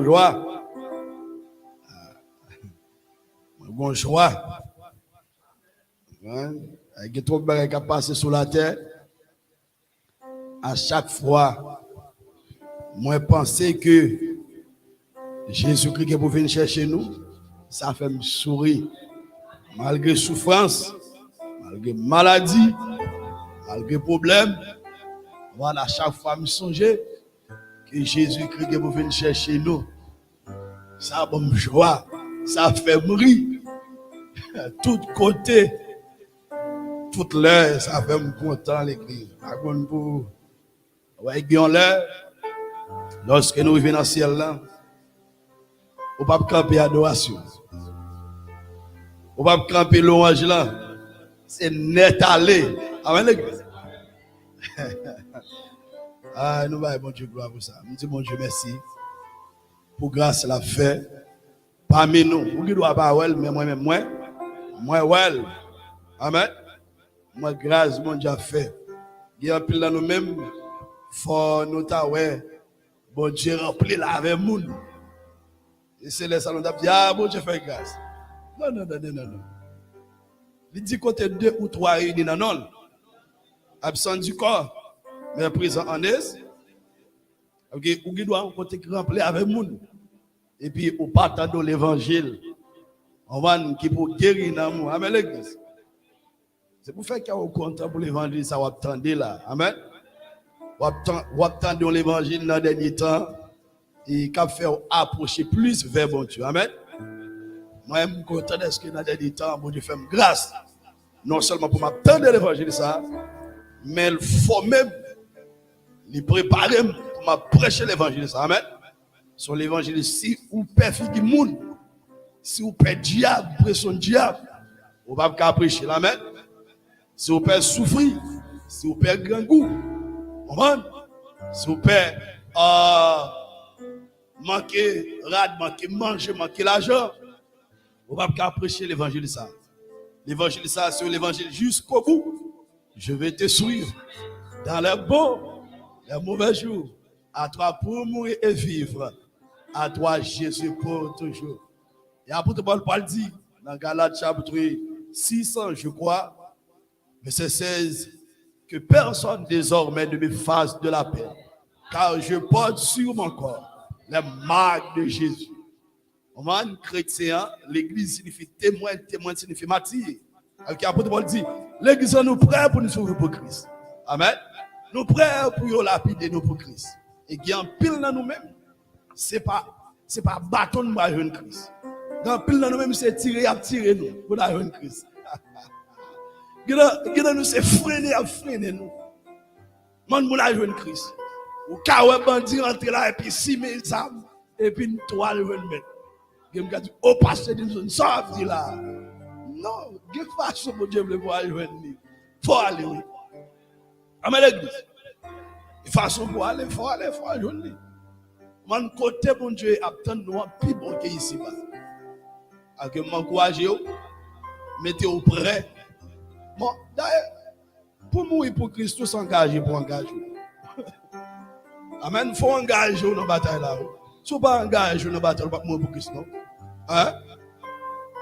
joie. Bon joie. Il y a trop de choses qui passent sur la terre. À chaque fois, moi, penser que Jésus-Christ est pour venir chercher nous, ça fait me sourire. Malgré souffrance, malgré maladie, malgré problème, voilà, à chaque fois, me songer que Jésus-Christ est pour venir chercher nous. Ça me joie, ça fait mourir. Tout côté, toute l'heure, ça fait me content l'église. Par contre, pour ouais, bien l'heure, lorsque nous venons dans le ciel là, on ne peut pas camper adoration. On ne peut pas camper louange là. C'est net aller. Amen l'église. Ah, nous allons bon Dieu gloire pour ça. Nous disons bon Dieu merci pour grâce la fait parmi nous. Vous qui doit pas well, mais moi-même moi well. Amen. Moi grâce mon Dieu a fait. Il y a un pile dans nous-mêmes. Faut nous ouais. Bon Dieu rempli la avec monde. Et c'est les salons d'abdi ah bon Dieu fait grâce. Non. Il dit côté 2 ou 3 réunis dans non. Absent du corps, mais présent en aise. OK, ou qui doit côté rempli avec monde. Et puis au partant de l'évangile. On va qui pour guérir dans amen l'église. C'est pour faire qu'il y a au contraire pour l'évangile ça va attendre là. Amen. Ou attendre l'évangile dans les derniers temps et qu'a fait approcher plus vers bon Dieu. Amen. Moi je suis content de ce que dans les derniers temps bon Dieu fait grâce. Non seulement pour m'attendre l'évangile ça, mais il faut même les préparer pour me prêcher l'évangile ça. Amen. Sur l'évangile si ou père figi moun, si ou père diable, pression diable, ou pas qu'à prêcher. Amen. Si vous pouvez souffrir, si vous pouvez grand goût, si vous pouvez manquer rad, manquer manger, manquer l'argent, vous ne pouvez pas prêcher l'évangile ça. L'évangile ça, c'est l'évangile jusqu'au bout. Je vais te suivre dans les bons, les mauvais jours. À toi pour mourir et vivre. À toi Jésus pour toujours. Et apôtre Paul dit dans Galates chapitre 600, je crois, verset 16, que personne désormais ne me fasse de la peine, car je porte sur mon corps les marques de Jésus. Un chrétien, l'église signifie témoin, témoin signifie martyr. Alors l'apôtre Paul dit, l'église nous prêt pour nous sauver pour Christ. Amen. Nous prêts pour lapider nous pour Christ. Et qui en pile dans nous-mêmes, c'est pas bâton de jeune Christ. Dans pile dans nous-mêmes, c'est tirer nous pour la jeune Christ. Nous c'est freiner nous. Man la jeune Christ. Ou kawe bandi rentre là et puis 6000 âmes et puis une toile jeune mettre. Gem dit au pasteur d'une zone ça dit là. Non, que façon mon Dieu veut voir jeune ni. Faut aller oui. Amen l'église. De façon pour aller, faut jeune ni. Man côté mon Dieu attend nous plus bon que ici bas. A que m'encourager mettez au prêt. Bon, d'ailleurs, pour mourir pour Christ, s'engager pour engager. Amen. Il faut engager dans la bataille là. Si vous pas engager dans la bataille, vous ne pouvez pas mourir pour Christ, non? Hein?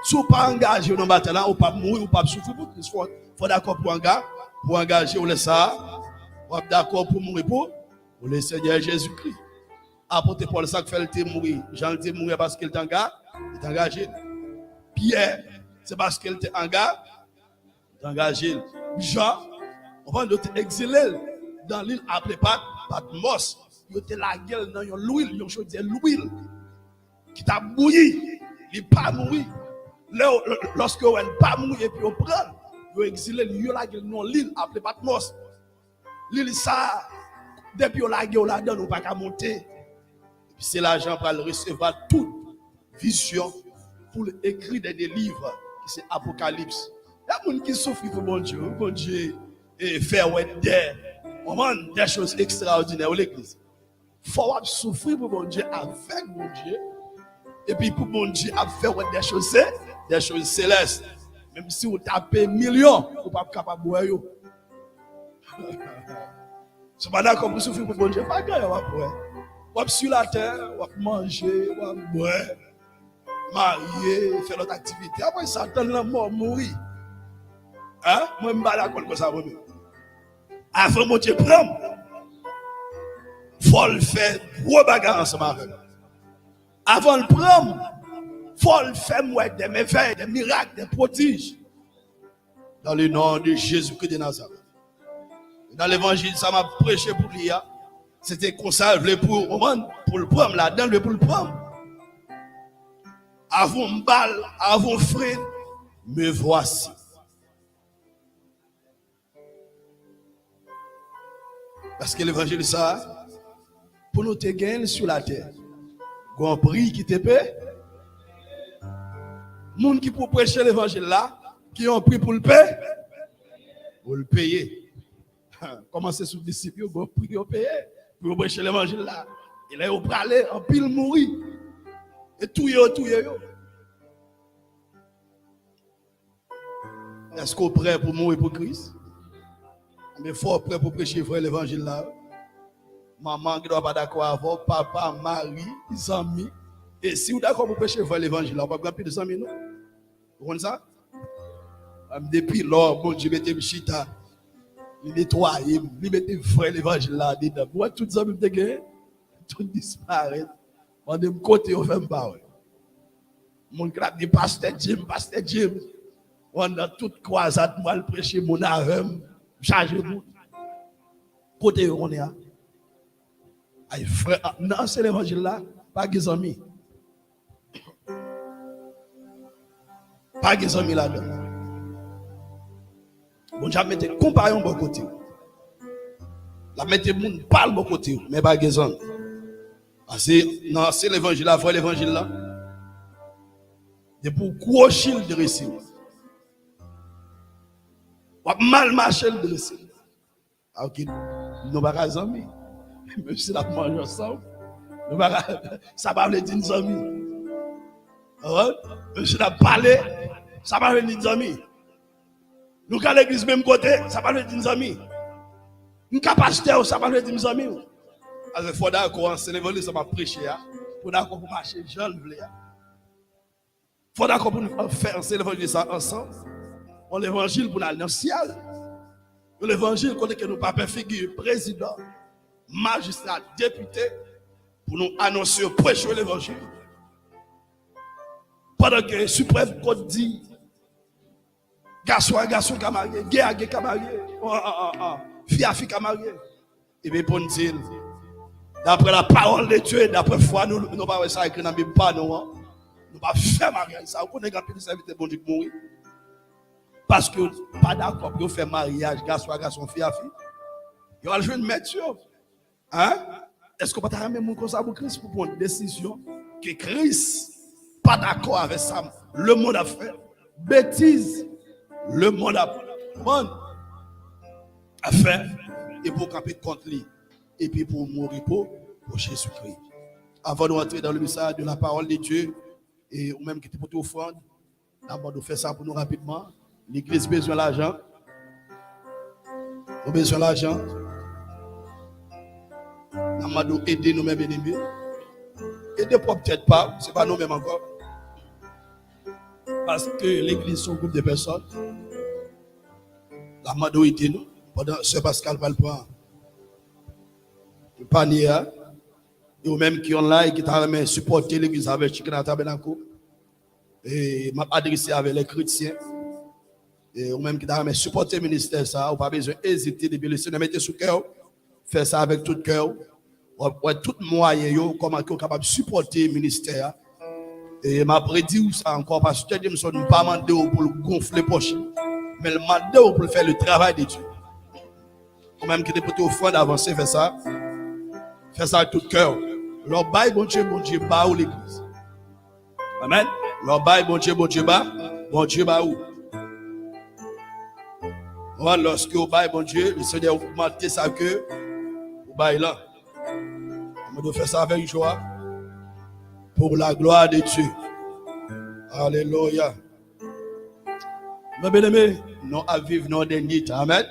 Si vous pas engager dans la bataille là, vous ne pouvez pas mourir, vous ne pouvez pas souffrir pour Christ. Il faut d'accord pour engager, vous laissez ça. Vous êtes d'accord pour mourir pour le Seigneur Jésus-Christ. Apôtre Paul, ça fait le mourir. Jean le mourir parce qu'il est engagé. Pierre, c'est parce qu'il est engagé. Jean, on va nous exiler dans l'île appelée Patmos. Il était la gueule dans l'huile, il y a chose de l'huile qui t'a bouilli, il n'est pas mouru. Lorsque on n'est pas mouru et puis on prend, il est exilé, il y a la gueule dans l'île appelée Patmos. L'île ça, depuis on la gueule là-dedans, on ne peut pas monter. C'est l'argent pour recevoir toute vision pour écrire des livres, c'est Apocalypse. Il y a des gens qui souffrent pour bon Dieu, et faire des choses extraordinaires à l'église. Il faut souffrir pour bon Dieu avec bon Dieu, et puis pour bon Dieu faire des choses célestes. Même si vous tapez millions, vous n'êtes pas capable de boire. C'est pas d'accord pour souffrir pour bon Dieu, pas grave, On sur la terre, on manger, on boire, marier, faire notre activité. Après ça, attendre la mort, mourir. Hein? Moi, je ne suis pas d'accord avec ça. Avant mon Dieu prendre, il faut le faire gros bagarre ensemble avec. Avant le prendre, il faut le faire des merveilles, des miracles, des prodiges. Dans le nom de Jésus-Christ de Nazareth. Dans l'évangile, ça m'a prêché pour lui. C'était comme ça, pour le prendre là-dedans, pour le prendre. Avant balle, avant frère, me voici. Parce que l'évangile, ça, pour nous te gagner sur la terre, un prix qui te paie. Les gens qui pour prêcher l'évangile là, qui ont pris pour le payer, pour le payer. Comment c'est sous disciple, ils ont pris pour payer, pour prêcher l'évangile là. Et là, ils ont parlé, en pile mourir. Et tout yo. Est-ce qu'on est prêt pour mourir pour Christ? Mais fort prêt pour prêcher l'évangile là. Maman qui ne doit pas d'accord avec papa, mari, les amis. Et si vous êtes d'accord pour prêcher l'évangile là, on va pas plus de 100 000, non? Vous comprenez ça? Depuis lors, bon Dieu, mettez chita, il nettoie, il mettez vrai l'évangile là dedans. Moi, tout ça, me dégaine, tout disparaît. On de côté, on fait pas. Mon grade dit pasteur Jim. On a toute croisade, moi, le prêcher, mon arme, chargez-vous. Côté, on est là. Aïe, frère, non, c'est l'évangile là, pas des amis. Pas des amis là-dedans. Bon, j'ai mis des compagnons de bon côté. La mettez moun parle bon côté, mais pas des amis. Non, c'est l'évangile là, vrai l'évangile là. C'est pour gros chill de récit. Mal marcher de récit. Ok, nous pas des amis. Même si la mange ensemble, ça va venir des amis. Même si la parlé, ça va venir des amis. Nous à l'église même côté, ça va venir des amis. Nous capacité, ça va venir des amis. Alors il faut d'accord, c'est l'évangile ça m'a prêché. Il faut d'accord pour marcher, Jean le voulait. Il faut d'accord pour faire l'évangile ça ensemble. On l'évangile pour aller dans le ciel. L'évangile côté que nous pas figure président, magistrat, député, pour nous annoncer, prêcher l'évangile. Pendant que le suprême code dit, garçon qui a marié, gay qui a marié, fille qui a marié. Et bien, pour nous dire, d'après la parole de Dieu, d'après foi, nous ne pas ça écrit dans la Bible, pas nous. Nous pas faire mariage. Ça, on connaît quand service de bon Dieu qui mourir. Parce que pas d'accord pour faire mariage, garçon, fille. Il va le jouer une métier. Hein? Est-ce qu'on peut pas même comme ça pour Christ pour prendre une décision que Christ pas d'accord avec ça? Le monde a fait bêtise. Le monde a fait et pour camper contre lui et puis pour mourir pour Jésus-Christ. Avant d'entrer dans le message de la parole de Dieu et ou même qui était pour tout offrande, d'abord de faire ça pour nous rapidement. L'église a besoin de l'argent. Nous avons besoin de l'argent. Nous avons aider nous-mêmes ennemis. Aider peut-être pas, ce n'est pas nous-mêmes encore. Parce que l'église est un groupe de personnes. Nous avons aider nous. Pendant ce Pascal va le prendre. Le panier, et ou même qui ont là et qui ont supporté l'église avec Chikana Tabernacle. Et m'a adressé avec les chrétiens. Et ou même qui ont supporté le ministère, ça, ou pas besoin d'hésiter depuis le Seigneur, mettez sous cœur, faire ça avec tout cœur, ou tout moyen, comment vous capable de supporter le ministère. Et m'a prédit ça encore, parce que Jameson ne pas demandé pour le gonfler poche, mais le mandé pour le faire le travail de Dieu. Ou même qui était pour offrande d'avancer, faire ça avec tout cœur. Leur bail, bon Dieu, bas ou l'église. Amen. Leur bail, bon Dieu, bas ou. Lorsque vous baillez, bon Dieu, le Seigneur vous augmente ça que vous baillez là. On doit faire ça avec joie pour la gloire de Dieu. Alléluia. Mes bien-aimés, nous avons vécu nos derniers temps. Amen.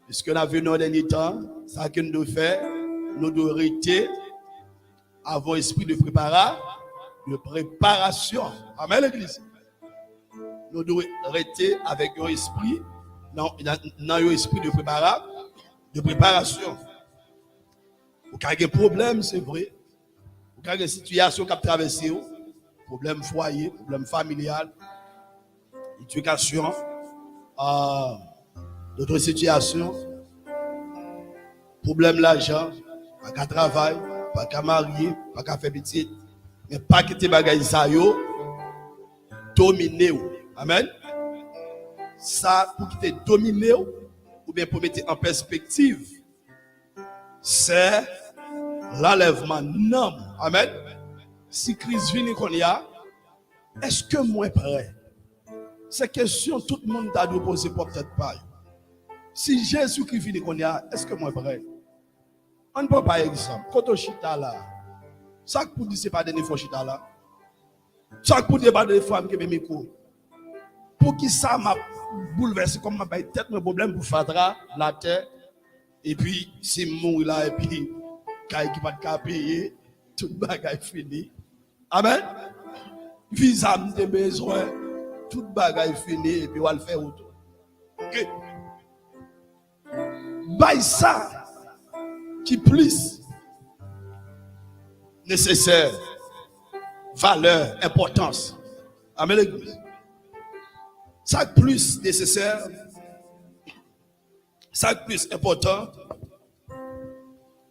Puisque nous avons vécu nos derniers temps, ça que nous devons faire, nous devons rester avons esprit de préparation. Amen, l'église. Nous devons rester avec un esprit, dans un esprit de préparation. Vous avez des problèmes, c'est vrai. Vous avez des situations qui traversent, problème foyer, problème familial, éducation, d'autres situations, problème l'argent, pas qu'à travail, pas qu'à marier, pas qu'à faire petit, mais pas quitter bagaille ça yo dominer. Amen. Ça pour quitter dominer ou bien pour mettre en perspective, c'est l'enlèvement non. Amen. Si crise vient qu'on y a, est-ce que moi prêt? Ces questions tout le monde t'a dû poser peut-être pas. Si Jésus qui vient qu'on y a, est-ce que moi prêt? On ne peut pas exemple. Quand on chita là, ça pour dire c'est pas des fois chita là. Ça pour dire pas des fois que mes micro. Pour qui ça m'a bouleversé comme ma tête mes problèmes pour Fatra, la terre et puis si mourir là et puis quand qui pas de payer, tout bagaille fini. Amen. Visa de besoin, tout bagaille fini et puis on va le faire autour. OK. By ça qui plus nécessaire, valeur, importance. Amen l'église. Ça plus nécessaire, ça plus important.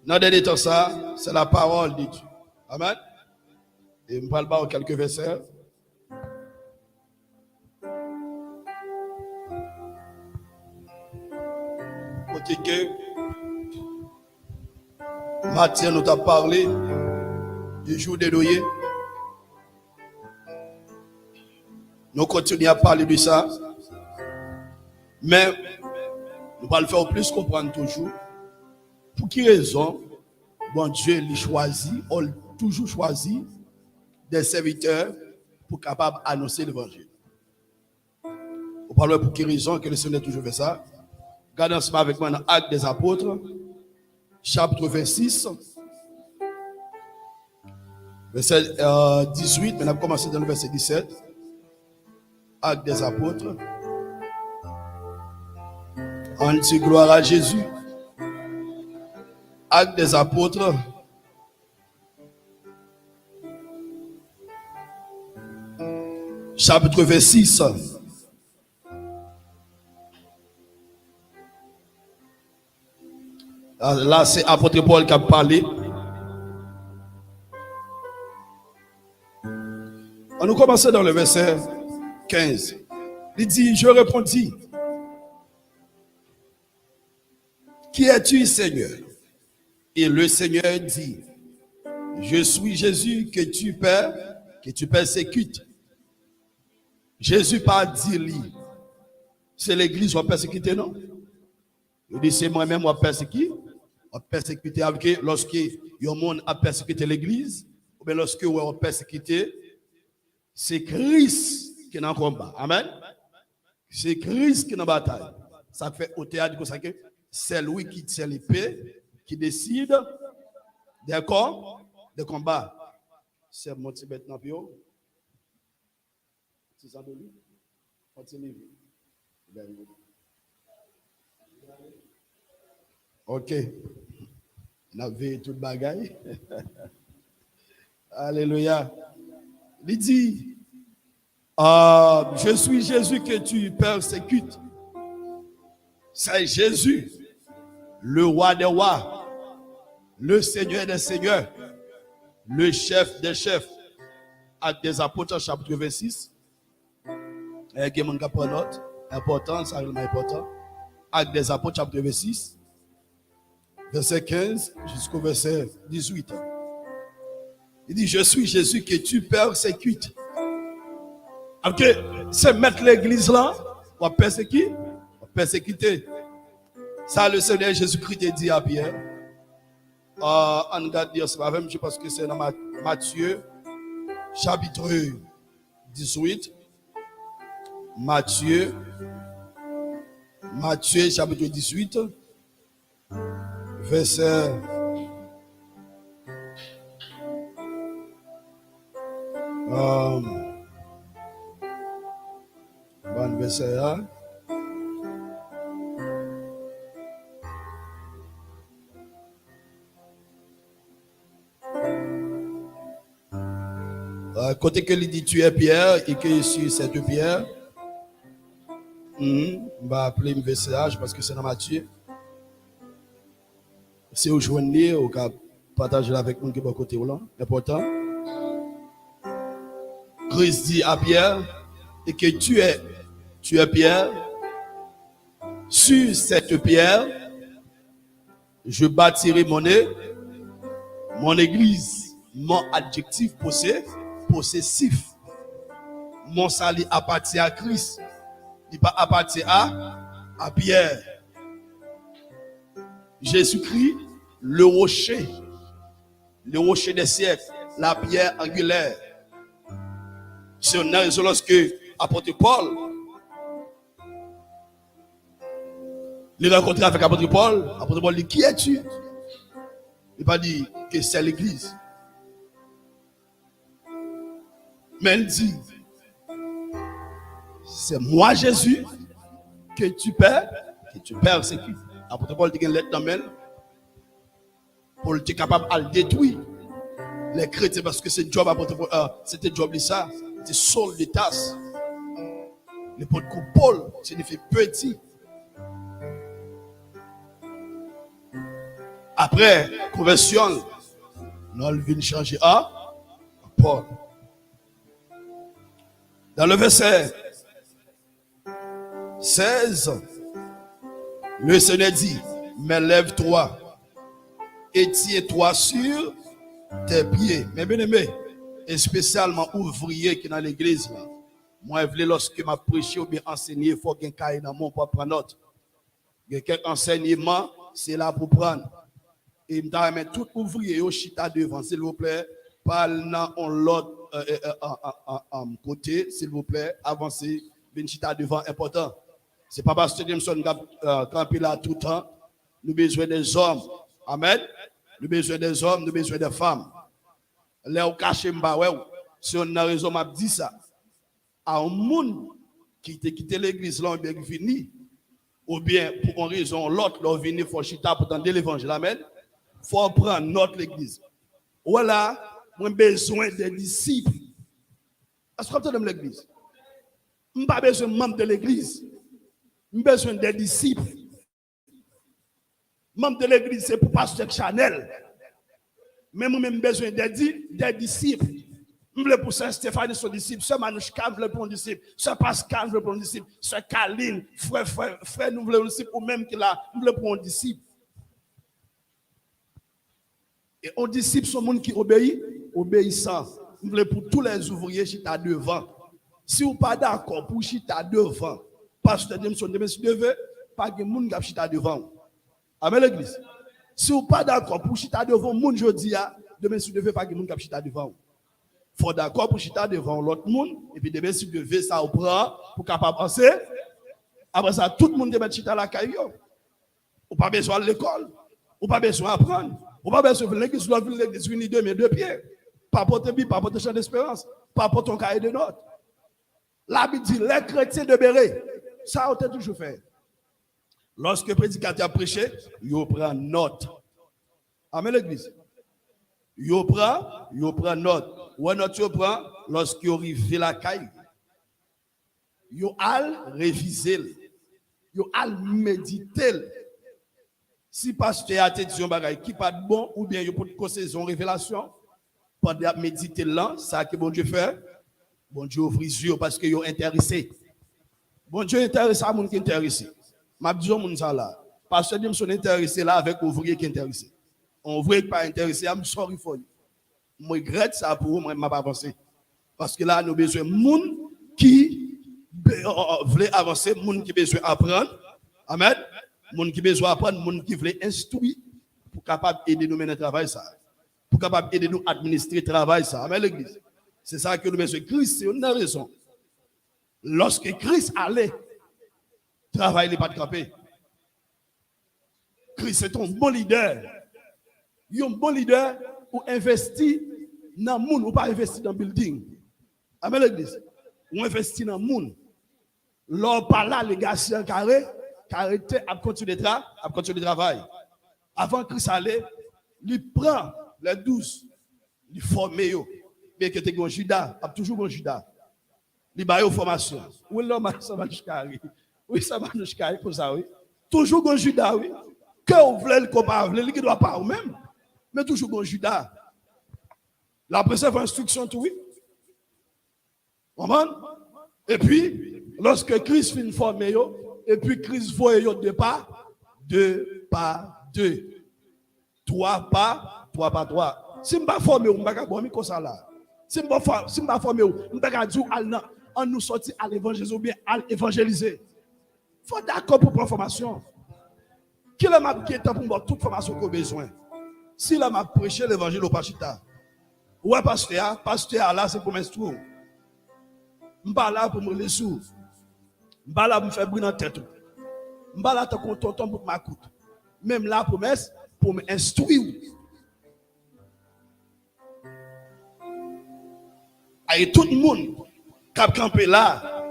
Dans le dernier temps, ça, c'est la parole de Dieu. Amen. Et je ne parle pas en quelques versets. Côté que Matthieu nous a parlé du jour de Noé. Nous continuons à parler de ça. Mais nous allons le faire plus comprendre toujours. Pour quelle raison, bon Dieu l'a choisi, a toujours choisi des serviteurs pour capables d'annoncer l'évangile. On parle pour quelle raison que le Seigneur a toujours fait ça. Regardez ensemble avec moi dans Actes des Apôtres, chapitre 26, verset 18, mais on a commencé dans le verset 17. Actes des Apôtres. On dit gloire à Jésus. Actes des Apôtres. Chapitre 26. Là, c'est apôtre Paul qui a parlé. On nous commence dans le verset 15. Il dit, je répondis, qui es-tu, Seigneur? Et le Seigneur dit, je suis Jésus que tu persécutes. Jésus pas dit, c'est l'église qui va persécuter, non? Il dit, c'est moi-même qui va persécuter. On persécuté avec lorsque le monde a persécuté l'église, ou bien lorsque on a persécuté, c'est Christ qui est en combat. Amen. C'est Christ qui est en bataille. Ça fait au théâtre que c'est lui qui tient l'épée, qui décide des corps, des combats. C'est mon petit bête dans pio. C'est ça de lui. Continue. Ok. On a vu tout le bagaille. Alléluia. Il dit, je suis Jésus que tu persécutes. C'est Jésus, le roi des rois, le Seigneur des seigneurs, le chef des chefs. Actes des Apôtres, chapitre 26. Et qui m'a pris note. Important, ça vraiment important. Actes des Apôtres, chapitre 26. Verset 15 jusqu'au verset 18. Il dit, je suis Jésus que tu persécutes. Ok, c'est mettre l'église là, on va persécuter. On va persécuter. Ça, le Seigneur Jésus-Christ a dit à Pierre. On regarde dire ça même, je pense que c'est dans Matthieu, chapitre 18. Matthieu, chapitre 18. Verset Bon verset là. Côté que il dit tu es Pierre et que sur cette pierre, va appeler un verset parce que c'est dans Matthieu. Si vous joignez, vous pouvez partager avec nous qui est à côté là. Important. Christ dit à Pierre et que tu es Pierre. Sur cette pierre, je bâtirai mon église, mon adjectif possessif. Mon salut appartient à Christ. Il pas appartient à Pierre. Jésus-Christ, le rocher des siècles, la pierre angulaire. C'est une raison lorsque l'apôtre Paul, il rencontré avec l'apôtre Paul dit, qui es-tu? Il pas dit que c'est l'église. Mais il dit, c'est moi Jésus que tu persécutes. L'apôtre Paul dit une lettre dans main pour être capable de détruire les chrétiens parce que c'est job c'était job de ça, c'est Saul de Tarse. L'apôtre Paul signifie petit. Après conversion, nous vient changer à Paul. Dans le verset 16, le Seigneur dit, mais lève-toi et tiens-toi sur tes pieds. Mais bien aimé, et spécialement ouvrier qui est dans l'église là. Moi, je voulais lorsque je prêché ou bien enseigné, il faut qu'il y ait un cahier dans mon pour prendre note. Il y a quelques enseignements, c'est là pour prendre. Et je vais mettre tout ouvrier au chita devant, s'il vous plaît. Parle dans l'autre côté, s'il vous plaît. Avancez, ben chita devant, important. C'est pas parce que Jameson campé là tout le temps. Nous avons besoin des hommes. Amen. Nous avons besoin des hommes, nous avons besoin des femmes. Là, on cache si on a raison, m'a dit ça. À un monde qui t'a quitté l'église, là, on est fini. Ou bien, pour une raison l'autre, là, on vient pour chita pour tendre l'évangile. Amen. Il faut prendre notre église. Voilà, on a besoin des disciples. Est-ce que vous avez l'église? Je n'ai pas besoin de membres de l'église. J'ai besoin des disciples. Membres de l'église, c'est pour pasteur Chanel. Mais moi, j'ai besoin des disciples. Je veux pour Saint Stéphane, son disciple. Sœur Manouchka, je veux pour un disciple. Sœur Pascal, je veux pour un disciple. Sœur Kaline, frère, nous voulons un disciple. Ou même qu'il a, nous voulons pour un disciple. Et un disciple, c'est un monde qui obéit, obéissant. Nous voulons pour tous les ouvriers qui sont devant. Si vous n'êtes pas d'accord pour chita devant, pasteur Jameson, si vous devez, pas de monde qui chita devant. Amen l'église. Si vous n'êtes pas d'accord pour chita devant, monde jodi a, demain si vous devez, pas de monde qui chita devant. Il faut d'accord pour chita devant l'autre monde, et puis demain si vous devez, ça vous prend pour capable penser. Après ça, tout le monde devait chita la caille. Ou pas besoin de l'école, ou pas besoin d'apprendre, ou pas besoin de l'église, ou pas l'église unie deux pieds. Pas porter Bible, pas porter champ d'espérance, pas porter ton cahier de notes. La Bible dit, les chrétiens de Béret, ça on a toujours fait. Lorsque le prédicateur a prêché, il prend note. Amen l'église. Il prend note. Ou note il prend lorsqu'il arrive la caille. Il a révisé. Il a médité. Si pasteur a dit un bagage qui pas de bon, ou bien il peut conseiller une révélation, pendant méditer là, ça que bon Dieu fait. Bon Dieu ouvre les yeux parce qu'ils sont intéressés. Bon Dieu intéresse à monde qui est intéressé. Je dis aux gens là, parce que ils sont intéressés là avec ouvrier qui est intéressé. On ouvrier qui pas intéressé, I'm sorry for you. Je regrette ça pour vous, moi je ne pas avancé. Parce que là, nous avons besoin de monde qui veut avancer, monde qui besoin apprendre. Amen. Monde qui besoin apprendre, monde qui veut instruire pour capable aider nous mener le travail ça. Pour capable aider nous administrer le travail ça. Amen l'église. C'est ça que nous avons besoin. Christ, c'est une raison. Lorsque Christ allait, travail n'est pas de camper. Christ est un bon leader. Il est un bon leader pour investir dans le monde ou pas investir dans le building. Amen l'église. On investit dans le monde. L'on par là, les gars, c'est un carré, à continuer de travail. Avant que ça allait, il prend les 12, il forme, bien que tu es un Judas, toujours un Judas. Il va aux formation. Oui, l'homme, ça va nous carré. Oui, ça va nous carré pour ça, oui. Toujours un Judas, oui. Que vous voulez, le combat, il ne doit pas vous-même, mais toujours un Judas. La précède instruction, tout, oui. Et puis, lorsque Christ finit formé, et puis Christ voit de pas, deux pas deux. Trois pas trois. Si je ne suis pas formé, je ne vais pas faire comme ça là. Si je ne suis pas formé, je ne vais pas dire on nous sortir à l'évangile ou bien à évangéliser. Il faut d'accord pour prendre formation. Qui est ma guetta pour moi toute formation qu'on a besoin. Si là m'a prêché l'évangile au Pachita, ouais pasteur là c'est pour m'instruire. Je ne suis pas là pour me laisser sous. Je ne suis pas là pour me faire brûler dans la tête. Je ne suis pas là pour tonton pour m'écouter. Même là pour m'instruire. Et tout le monde qui a campé là,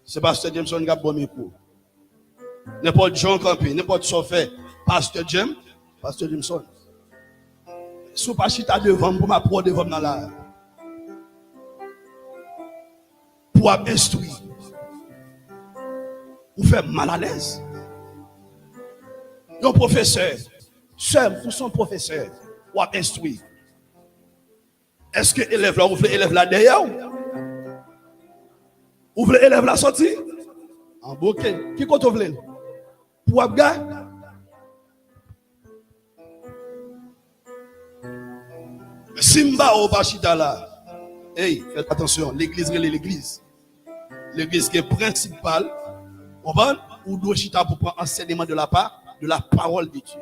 c'est Pasteur Jameson qui a bon micro. N'importe Jean campé, n'importe ce fait, Pasteur Jameson. Si vous ne pas chita devant, pour m'apprendre devant dans la. Pour instruire. Vous faites mal à l'aise. Un professeur, seul pour son professeur, ou instruire. Est-ce que l'élève là, vous voulez l'élève là derrière? Vous voulez l'élève là sortir? En bouquet. Qui compte vous voulez? Pour Abga? Simba au Bachita là. Hey, faites attention, l'église est l'église. L'église qui est principale, ou doit chita pour prendre enseignement de la parole de Dieu.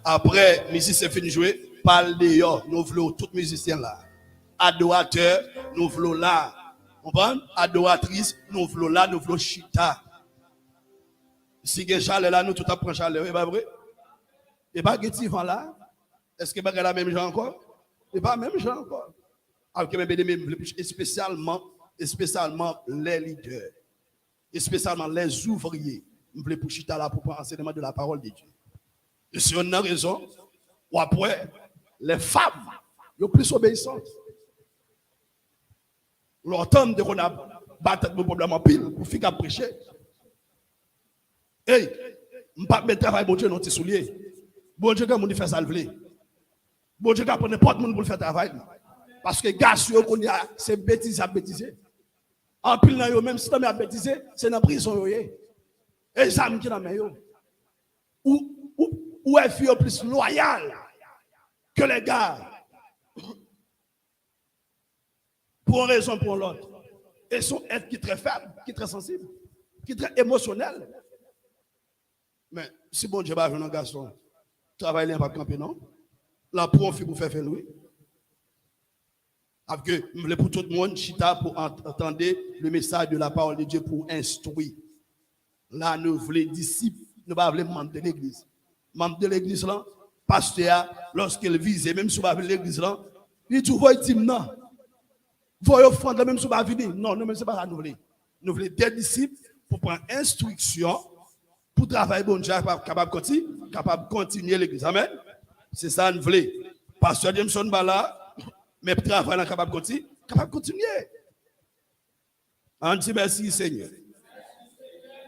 Après, musicien fini de jouer, parle de nous voulons tous musiciens là. Adorateurs, nous voulons là. Adoratrice, nous voulons là, nous voulons chita. Si il y a chalet là, nous tout apprend chalet, c'est pas vrai? Et pas que vent là. Est-ce que c'est la même chose encore? Et pas la même chose encore. Alors que spécialement les leaders, et spécialement les ouvriers, nous voulons pour chita là pour prendre enseignement de la parole de Dieu. Et si on a raison, ou après, les femmes, sont plus obéissantes. L'entend de qu'on a battu le problème en pile pour faire qu'à prêcher. Hey, je ne pas mettre travail bon Dieu dans tes souliers. Bon Dieu, quand on fait ça, le voulait. Bon Dieu, quand on n'importe qui pour faire travail. Parce que les gars, c'est bêtise à bêtiser. En pile, même si tu as bêtisé, c'est dans la prison. Et les âmes qui sont dans la main. Ou est fille plus loyale que les gars. Pour une raison pour l'autre. Et sont êtres qui sont très faibles, qui sont très sensibles, qui sont très émotionnels. Mais si bon Dieu va jouer un garçon, travaille là, pas camper, non? Là, pour un fille pour faire louer. Parce que je voulais pour tout le monde, chita, pour entendre le message de la parole de Dieu pour instruire. Là, nous voulons disciples, nous ne voulons pas membres de l'église. Membre de l'église, là, pasteur, lorsqu'il vise, même si vous avez l'église, là, il trouve intime, non. Vous offrande même si vous avez non, nous, ce n'est pas ça, nous voulons. Nous voulons des disciples pour prendre instruction, pour travailler bon Dieu, capable de continuer l'église. Amen. C'est ça, nous voulons. Pasteur Jameson, là, mais travail capable de continuer. On dit merci Seigneur.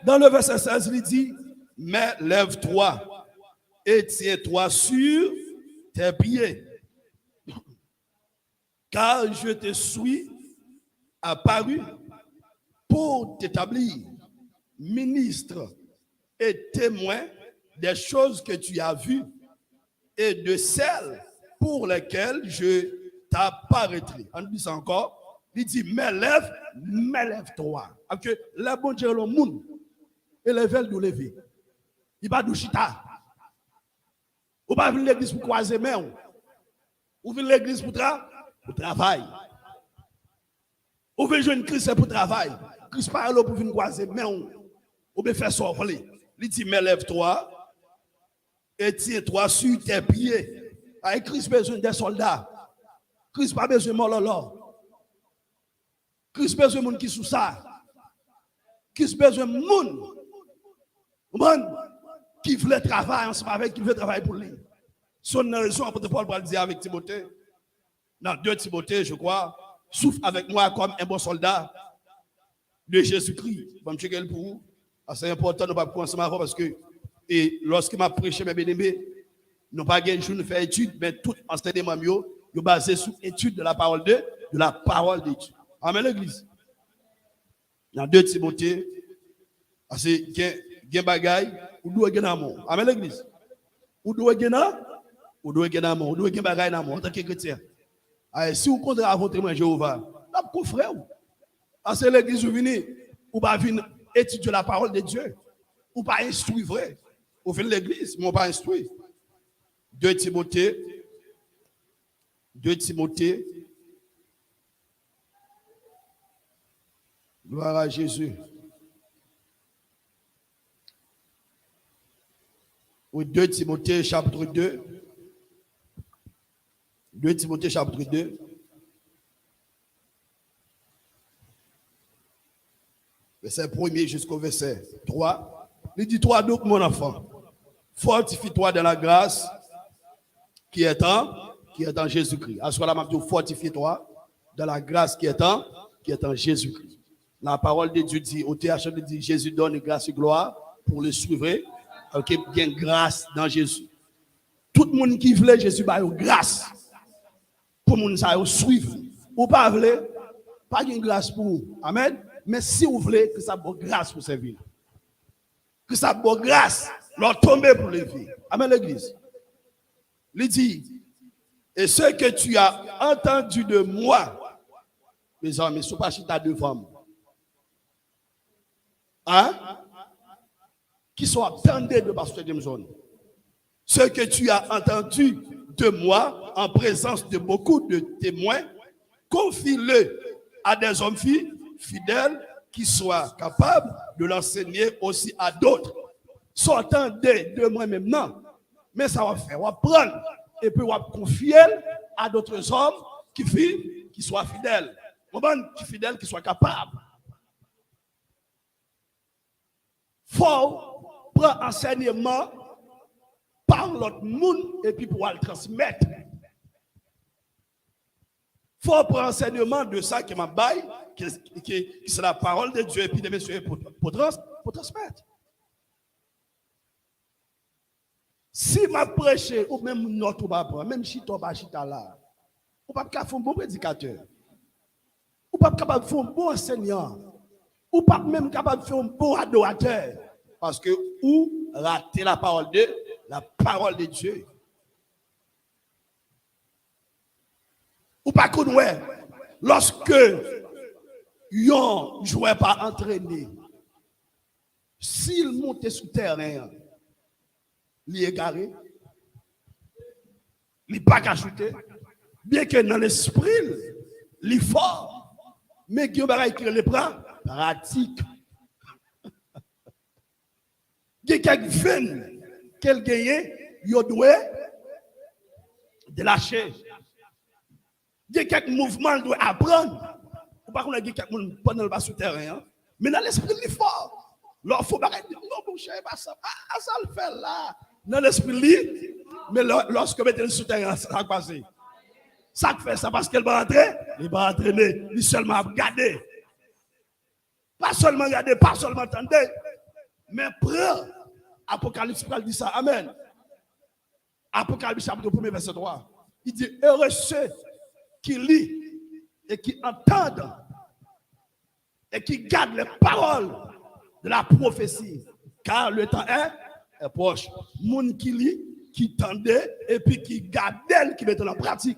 Dans le verset 16, il dit, mais lève-toi et tiens-toi sur tes pieds. Car je te suis apparu pour t'établir ministre et témoin des choses que tu as vues et de celles pour lesquelles je t'apparaîtrai. On dit ça encore. Il dit, mais lève-toi. Parce que la bonne Dieu, le monde, et les veulent nous lever. Il va nous chita. Ou pas venir l'église pour croiser main. Ou venir l'église pour travail. Ou venir jouer une crise pour travail. Christ parle pour venir croiser main. Ou bien faire sortir. Il dit, mais lève-toi et tiens-toi sur tes pieds. Avec Christ besoin des soldats. Christ pas besoin de mololo. Christ besoin de monde qui sous ça. Christ besoin de monde qui veut travailler ensemble avec, qui veut travailler pour lui. Son raison, apôtre Paul va le dire avec Timothée. Dans 2 Timothée, je crois, souffre avec moi comme un bon soldat de Jésus-Christ. Je vais me checker pour vous. C'est important de ne pas commencer avant parce que lorsque m'a prêché mes bien-aimés, nous pas gagné jour de faire étude, mais tout enseignement est basé sur étude de la parole de Dieu. Amen l'église. Dans 2 Timothée, c'est gen bagay ou doit gen amour. Amen l'église. Ou doit gen amour, ou doit gen bagay d'amour en tant que chrétien. Si vous comptez à votre témoin Jéhovah, là vous frère. C'est l'église où venez, ou pas venir étudier la parole de Dieu, ou pas instruire vrai. Vous venez l'église, mais pas instruire. 2 Timothée. Gloire à Jésus. Oui, 2 Timothée chapitre 2. 2 Timothée chapitre 2. Verset 1er jusqu'au verset 3. Il dit toi donc mon enfant, fortifie-toi dans la grâce qui est en Jésus-Christ. À ce moment-là, je dis fortifie-toi dans la grâce qui est en Jésus-Christ. La parole de Dieu dit, au TH dit, Jésus donne grâce et gloire pour le suivre, qui a bien grâce dans Jésus. Tout le monde qui veut Jésus, a grâce pour le monde qui suivre. Ou pas veut, pas de grâce pour vous. Amen. Mais si vous voulez, que ça bonne grâce pour servir. Que ça bonne grâce, leur tomber pour les vies. Amen l'église. Il dit, et ce que tu as entendu de moi, mes amis, ne sont pas chita devant. Hein? Qui sont attendus de Pasteur Jameson. Ce que tu as entendu de moi en présence de beaucoup de témoins, confie-le à des hommes fidèles qui soient capables de l'enseigner aussi à d'autres. Sortant de moi-même, non. Mais ça va faire, on va prendre et puis on va confier à d'autres hommes qui soient fidèles. Qui fidèles, qui soient capables. Faut prendre enseignement par l'autre monde et puis pour le transmettre. Faut prendre enseignement de ça qui m'a baillé, qui c'est la parole de Dieu et puis de messieurs pour transmettre. Si m'a prêché ou même notre papa, même si tu vas chita là, ou pas capable faire un bon prédicateur, ou pas capable faire un bon enseignant, ou pas même capable faire un bon adorateur, parce que ou rater la parole de Dieu. Ou pas qu'on ouais, lorsque yon joueur pas entraîné, s'il monte sous terrain, il est égaré, il n'est pas qu'à shooter, bien que dans l'esprit, il est fort, mais qu'il y a qui les prend, pratique. Il y a quelques veines qu'elle gagne, il doit de lâcher. Il y a quelques mouvements qu'il doit apprendre. Par contre, il y a quelques mouvements pendant le bas sous terrain, mais dans l'esprit, il est fort. Alors, il faut pas dire, non, mon cher, ça le fait là. Dans l'esprit, mais lorsque vous mettez le souterrain, ça va passer. Ça fait ça parce qu'elle va entrer, il va entraîner, il seulement regarder. Pas seulement regarder, pas seulement entendre, mais prends. Apocalypse dit ça. Amen. Apocalypse chapitre 1 verset 3. Il dit, heureux ceux qui lisent et qui entendent et qui gardent les paroles de la prophétie. Car le temps est proche. Moun qui lit, qui tendait et puis qui gardait, qui mettait en pratique.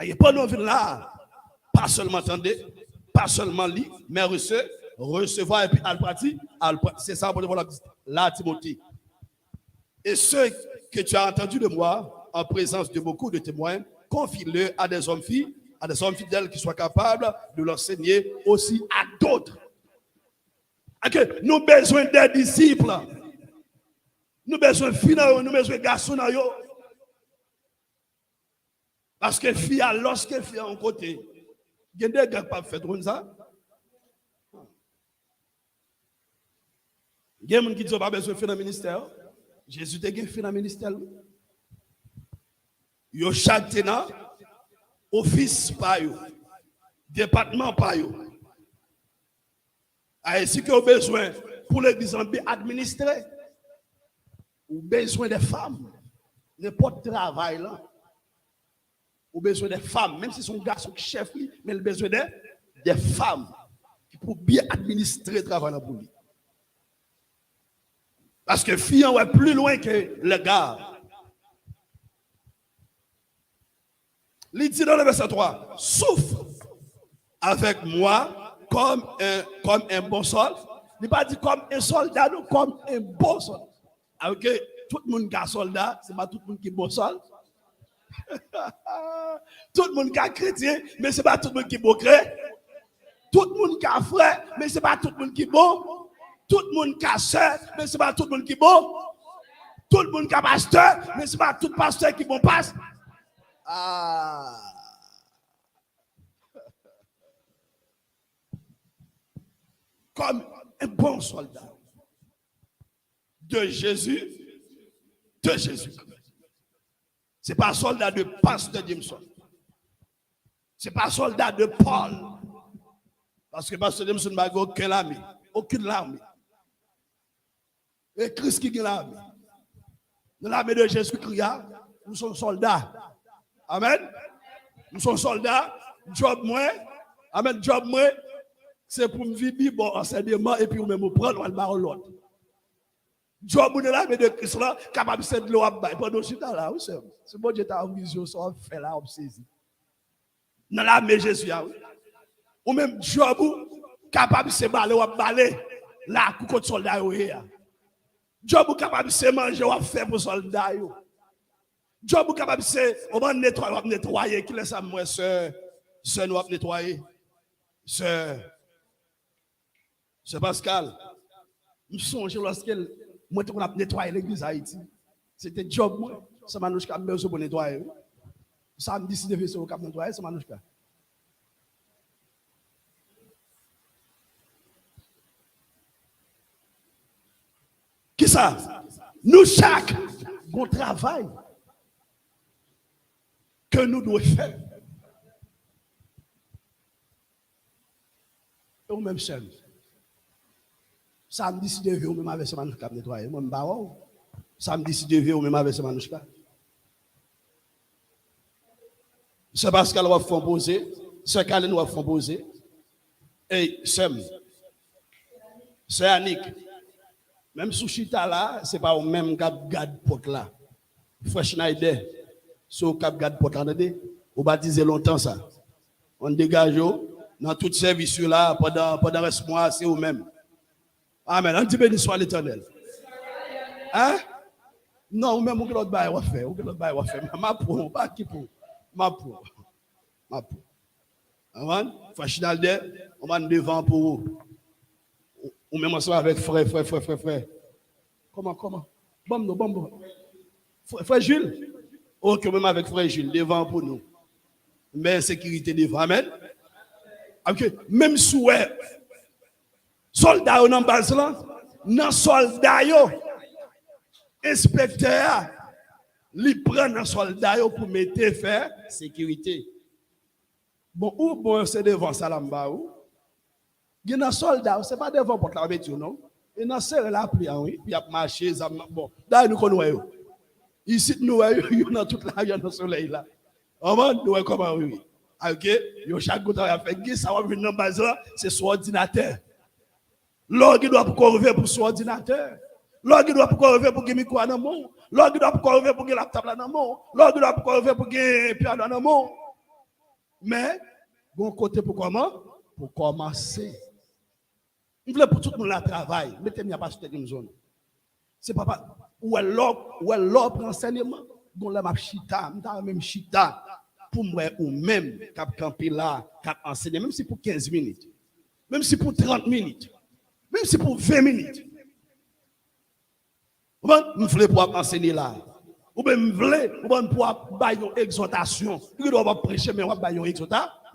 Il n'y a pas de là. Pas seulement entendre, pas seulement lire, mais recevoir et puis à le pratique. C'est ça pour là, Timothée. Et ce que tu as entendu de moi, en présence de beaucoup de témoins, confie-le à des hommes fidèles qui soient capables de l'enseigner aussi à d'autres. Okay. Nous avons besoin des disciples. Nous avons besoin de filles, nous avons besoin de garçons. Parce que fille, lorsque fille en côté, il y a des gars qui peuvent faire ça. Il y a des gens qui disent pas besoin de faire dans le ministère. Jésus a fait dans le ministère. Il y a chaque tenant, office par eux, département par eux. Ainsi que vous avez besoin pour l'église administrer, vous avez besoin des femmes. N'importe travail là. Vous avez besoin des femmes, même si son garçon qui chef, mais il a besoin des femmes qui pour bien administrer le travail pour lui. Parce que fille est plus loin que le gars. Il dit dans le verset 3, souffre avec moi comme un bon soldat. Il n'a pas dit comme un soldat, non, comme un bon soldat. Alors que tout le monde qui est soldat, ce n'est pas tout le monde qui est bon soldat. Tout le monde qui est chrétien, mais ce n'est pas tout le monde qui est bon chrétien. Tout le monde qui est frère, mais ce n'est pas tout le monde qui est bon. Tout le monde qui est sœur, mais ce n'est pas tout le monde qui est bon. Tout le monde qui est pasteur, mais ce n'est pas tout le pasteur qui est bon pasteur. Ah. Comme un bon soldat de Jésus, de Jésus-Christ. Ce n'est pas un soldat de pasteur Jameson. Ce n'est pas un soldat de Paul. Parce que pasteur Jameson n'a aucune armée. Aucune armée. Et Christ qui est l'armée. Dans l'armée de Jésus-Christ, nous sommes soldats. Amen. Nous sommes soldats. Job moi. Amen. Job moi. C'est pour me vivre bon enseignement et puis nous même prendre le barreau l'autre. Job on est là mais de Christ là capable de l'eau à bailler pendant ce temps là c'est bon Dieu t'a en vision ça fait là on saisit. Dans la mais Jésus ou même Job capable de se baler ou baler là contre soldat yo. Job capable de se manger ou faire pour soldat yo. Job capable de se on va nettoyer qui laisse moi sœur nous va nettoyer. Sœur Pascal, je me songe lorsqu'elle moi on a nettoyé l'église Haïti. C'était job moi, ça manouchka besoin pour nettoyer. Ça me décide de faire ça pour nettoyer ça manouchka. Qui ça? Nous chaque bon travail que nous devons faire. Et nous même seul. Ça me décide de vivre même avec ce manouchka nettoyer. Moi me baou. Ça me décide de vivre même avec ce manouchka. C'est parce qu'elle va faire poser, c'est qu'elle va faire poser. Et c'est Annick. Même sous Chita là, c'est pas au même cap garde porte là. Frère Schneider, sur cap garde porte là, on baptisé longtemps ça. On dégage dans tout service là pendant reste mois, c'est au même. Amen. On dit béni soit l'Éternel. Hein? Non, même que l'autre bail va faire, ou que l'autre bail va faire. Ma pour, pas qui pour. Ma pour. Amen. Frère Schneider, on va devant pour vous. Ou même ensemble avec frère. Comment? Bon. Frère Jules. Ok, même avec frère Jules, devant pour nous. Mais sécurité devant. Amen. Ok, même sous soldat dans base là, non soldat yo, inspecteur, li prend un soldat yo pour mettre faire sécurité. Bon c'est devant ça là bas ou. Il y a un soldat, c'est pas devant pour la voiture, non? Il y a un serre là, puis il a marché, bon. D'ailleurs, nous connaissons. Ici, nous voyons dans toute la vie, dans le soleil là. Nous voyons comment oui. Ok? Chaque goutte a fait, ça va venir dans base là, c'est son ordinateur. L'orgue doit pour relever pour son ordinateur. L'orgue doit pour relever pour gagner quoi dans le monde. L'orgue doit pour relever pour gagner laptop là dans le monde. L'orgue doit pour relever pour gagner piano dans le monde. Mais, bon côté pour comment? Pour commencer. Il voulait pour tout le monde là travail. Mettez-moi pas sur une zone. C'est pas où est l'or pour enseignement. Bon là m'a chita, même chita pour moi ou même cap camper là, cap enseigner même si pour 15 minutes. Même si pour 30 minutes. Même si pour 20 minutes. Vous voulez pour enseigner là. Ou bien voulez, ou bien pour bailler une exhortation. Vous doit pas prêcher, mais on va bailler une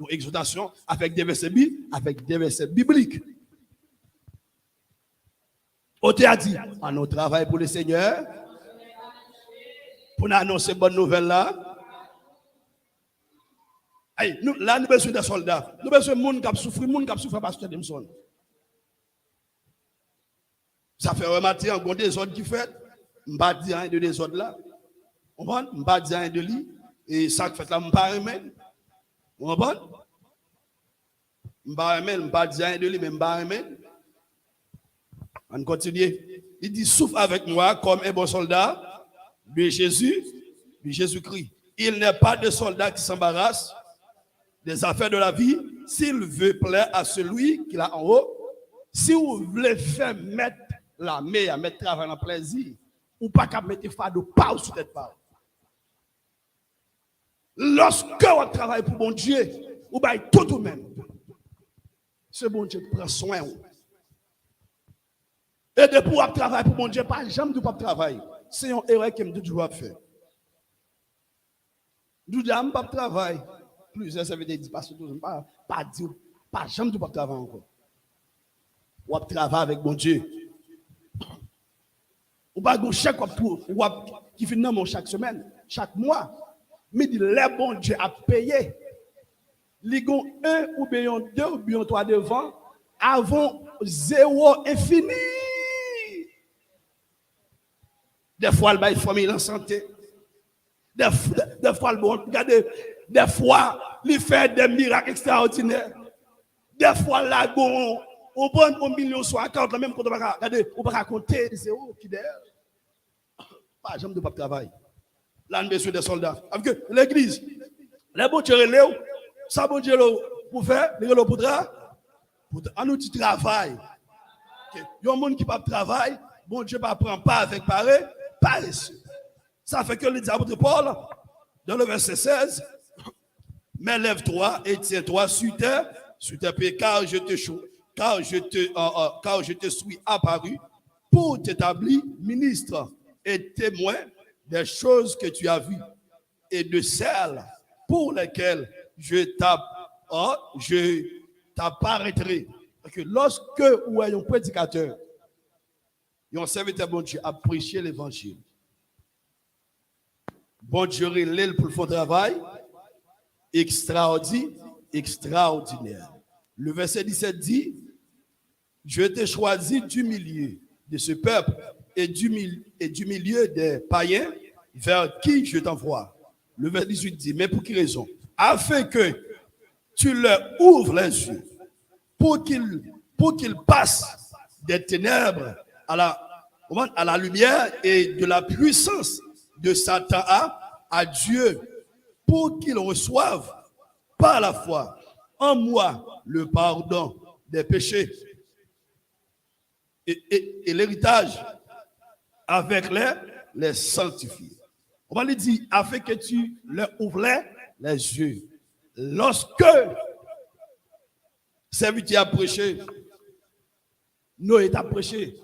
exhortation avec des versets bibliques. On t'a dit, à nos travail pour le Seigneur, pour nous annoncer bonne nouvelle là. Hey, nous, là, nous avons besoin de soldats. Nous avons besoin de monde qui a souffert, pasteur Demson. Ça fait remarquer en gros des ordres qui fait. Je ne vais pas dire un de des ordres là. On va, je ne vais pas dire un de lui. Et ça fait là, je ne vais pas remettre. On va, je ne vais pas dire un de lui, mais je ne vais pas remettre. On continue. Il dit, souffre avec moi comme un bon soldat de Jésus, de Jésus-Christ. Il n'est pas de soldat qui s'embarrasse des affaires de la vie, s'il veut plaire à celui qui l'a en haut. Si vous voulez faire mettre la main, mettre travail en plaisir, ou pas qu'à mettre fardeau pas sous tête pas. Lorsque vous travaillez pour bon Dieu, vous baillez tout même. Ce bon Dieu prend soin. Et de pouvoir travailler pour bon Dieu, pas jamais de pas travailler. C'est une erreur que je dois faire. Je ne pas travailler. Plusieurs ça veut dire parce que pas dire pas jamais de pas travailler encore. Ou travailler avec bon Dieu. Ou pas un chèque qui finit dans chaque semaine, chaque mois. Mais dit les bon Dieu a payé. Ils ont un ou bien deux ou bien trois devant avant zéro infini. Des fois, il y a une famille en santé. Des fois, regardez, des fois, il fait des miracles extraordinaires. Des fois, là, on prend 1 million sur la carte, même quand on va regarder, on va raconter, c'est où qui derrière. Pas jamais de pas travail. Là, on besoin des soldats. Avec l'église, les bons dieux, ça bon Dieu pour faire, les pour un outil de travail. Il y a un monde qui pas travail, bon Dieu ne prend pas avec paresseux. Ça fait que le diable de Paul, dans le verset 16, mais lève-toi et tiens-toi sur tes pieds, car je te suis apparu pour t'établir ministre et témoin des choses que tu as vues et de celles pour lesquelles je t'apparaîtrai. Parce que lorsque vous êtes un prédicateur, un serviteur bon Dieu a prêché l'évangile. Bon Dieu relève pour le fond travail extraordinaire. Le verset 17 dit, je t'ai choisi du milieu de ce peuple et du milieu des païens vers qui je t'envoie. Le verset 18 dit, mais pour quelle raison? Afin que tu leur ouvres les yeux pour qu'ils passent des ténèbres à la lumière et de la puissance de Satan à Dieu, pour qu'ils reçoivent par la foi en moi le pardon des péchés et l'héritage avec les sanctifiés. On va lui dire, afin que tu leur ouvres les yeux. Lorsque serviteur a prêché, Noé a prêché.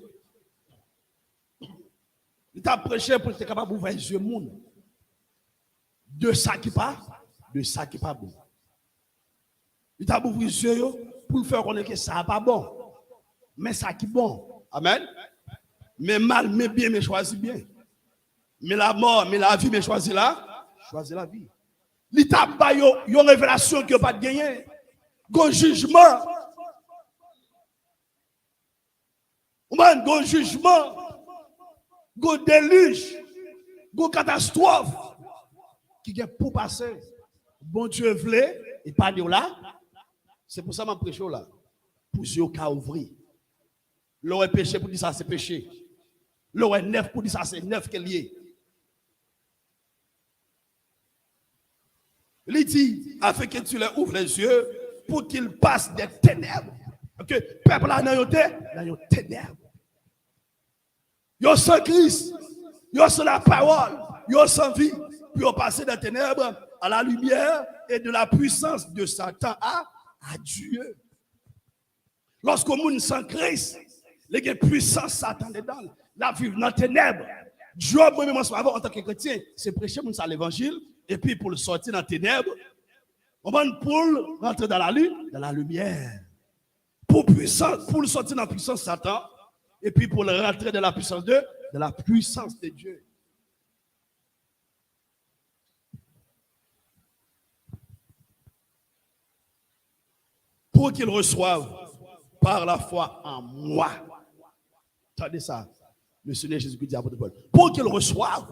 Il t'a prêché pour être capable d'ouvrir les yeux monde. De ça qui pas bon. Il t'a ouvert les yeux pour faire connaître que ça n'est pas bon. Mais ça qui est bon. Amen. Mais mal, mais bien, mais choisis bien. Mais la mort, mais la vie, mais choisis la vie. Il t'a pas une révélation qui n'a pas de gagner. Un jugement. Un jugement. Un déluge. Une catastrophe. Qui est pour passer. Bon Dieu voulait, et pas de là. C'est pour ça que je prêche là. Pour Dieu qui a ouvert. L'aurait péché pour dire ça, c'est péché. L'aurait neuf pour dire ça, c'est neuf qui est lié. Il dit, afin que tu leur ouvres les yeux pour qu'ils passent des ténèbres. Ok, peuple là, dans les ténèbres. Ils sont Christ, ils sont la parole, ils sont vie, puis ils passent des ténèbres à la lumière et de la puissance de Satan à Dieu. Lorsqu'au monde sans Christ, les puissances Satan dedans, la vivre dans les ténèbres, Job, moi-même, en tant que chrétien, c'est prêcher l'évangile, et puis pour le sortir dans les ténèbres, on va pour rentrer dans la lumière. Pour le sortir dans la puissance de Satan, et puis pour le rentrer dans la puissance de la puissance de Dieu. Pour qu'ils reçoivent par la foi en moi. Attendez ça. Le Seigneur Jésus-Christ dit à votre Paul. Pour qu'ils reçoivent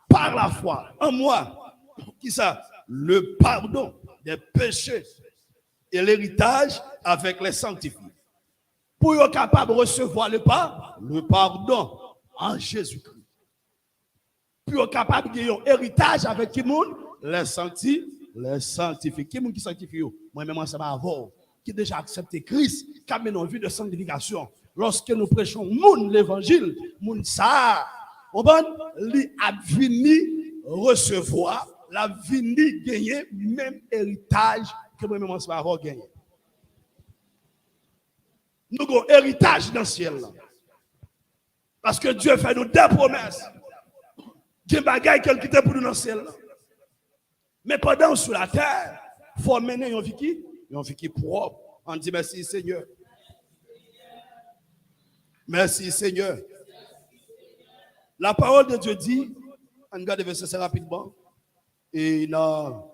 par la foi en moi. Qui ça? Le pardon des péchés et l'héritage avec les sanctifiés. Pour être capable de recevoir le pardon en Jésus-Christ. Pour être capable de gagner un héritage avec qui monde? Les sanctifiés. Qui monde qui sanctifie? Moi-même, ça va avoir. Qui déjà accepté Christ, qui a mené une vie de sanctification. Lorsque nous prêchons l'évangile, ça, on va venir recevoir, la venir gagner même héritage que moi-même ça va avoir gagné. Nous avons un héritage dans le ciel. Parce que Dieu fait nous deux promesses. Dieu bagaille qu'elle quitte pour nous dans le ciel. Mais pendant sur la terre, il faut mener une vie qui propre. On dit merci Seigneur. Merci Seigneur. La parole de Dieu dit, on regarde le verset rapidement, et dans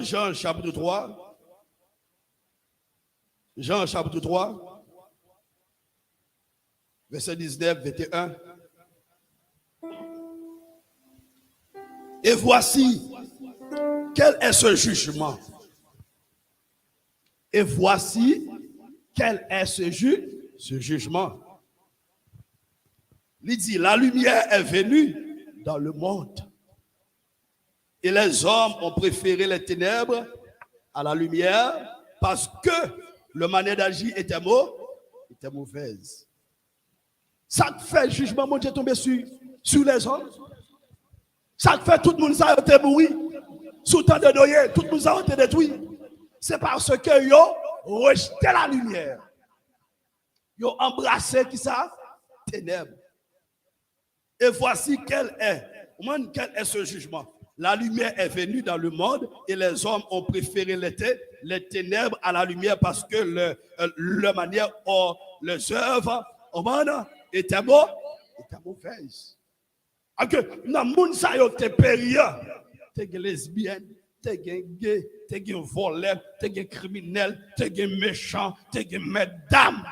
Jean chapitre 3, verset 19, 21. Et voici, quel est ce jugement? Et voici, quel est ce jugement? Il dit, la lumière est venue dans le monde. Et les hommes ont préféré les ténèbres à la lumière parce que le manière d'agir était mauvaise. Ça fait jugement, mon Dieu, tomber sur les hommes. Ça fait tout le monde a été mouru. Sous temps de doyer, tout le monde a été détruit. C'est parce que yo rejeté la lumière. Yo embrassé qui ça? Ténèbres. Et voici quel est ce jugement. La lumière est venue dans le monde et les hommes ont préféré les ténèbres à la lumière parce que leur manière, les œuvres, étaient mauvaises. Que dans le monde, ça y est période. T'es lesbienne, t'es gay, t'es voleur, t'es criminel, t'es méchant, t'es mesdames.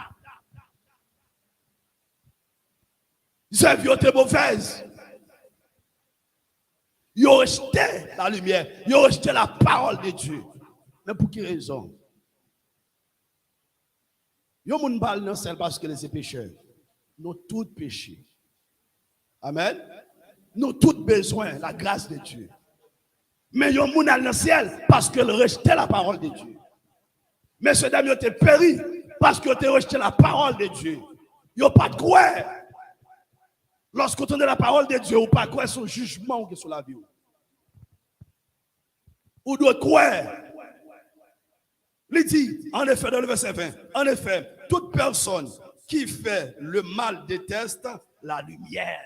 Ces vieux t'es mauvaise. Ils ont rejeté la lumière, ils ont rejeté la parole de Dieu. Mais pour quelle raison? Ils ont parlé dans celle parce que c'est pécheurs. Nous tous péchés. Amen. Nous tous besoin de la grâce de Dieu. Mais ils ont dans le ciel parce qu'ils ont rejeté la parole de Dieu. Mais ce dame, ils ont péri parce qu'ils ont rejeté la parole de Dieu. Ils n'ont pas de quoi. Lorsqu'on entend la parole de Dieu, ou pas quoi son jugement qui est sur la vie. Ou doit croire. Il dit, en effet, dans le verset 20, en effet, toute personne qui fait le mal déteste la lumière.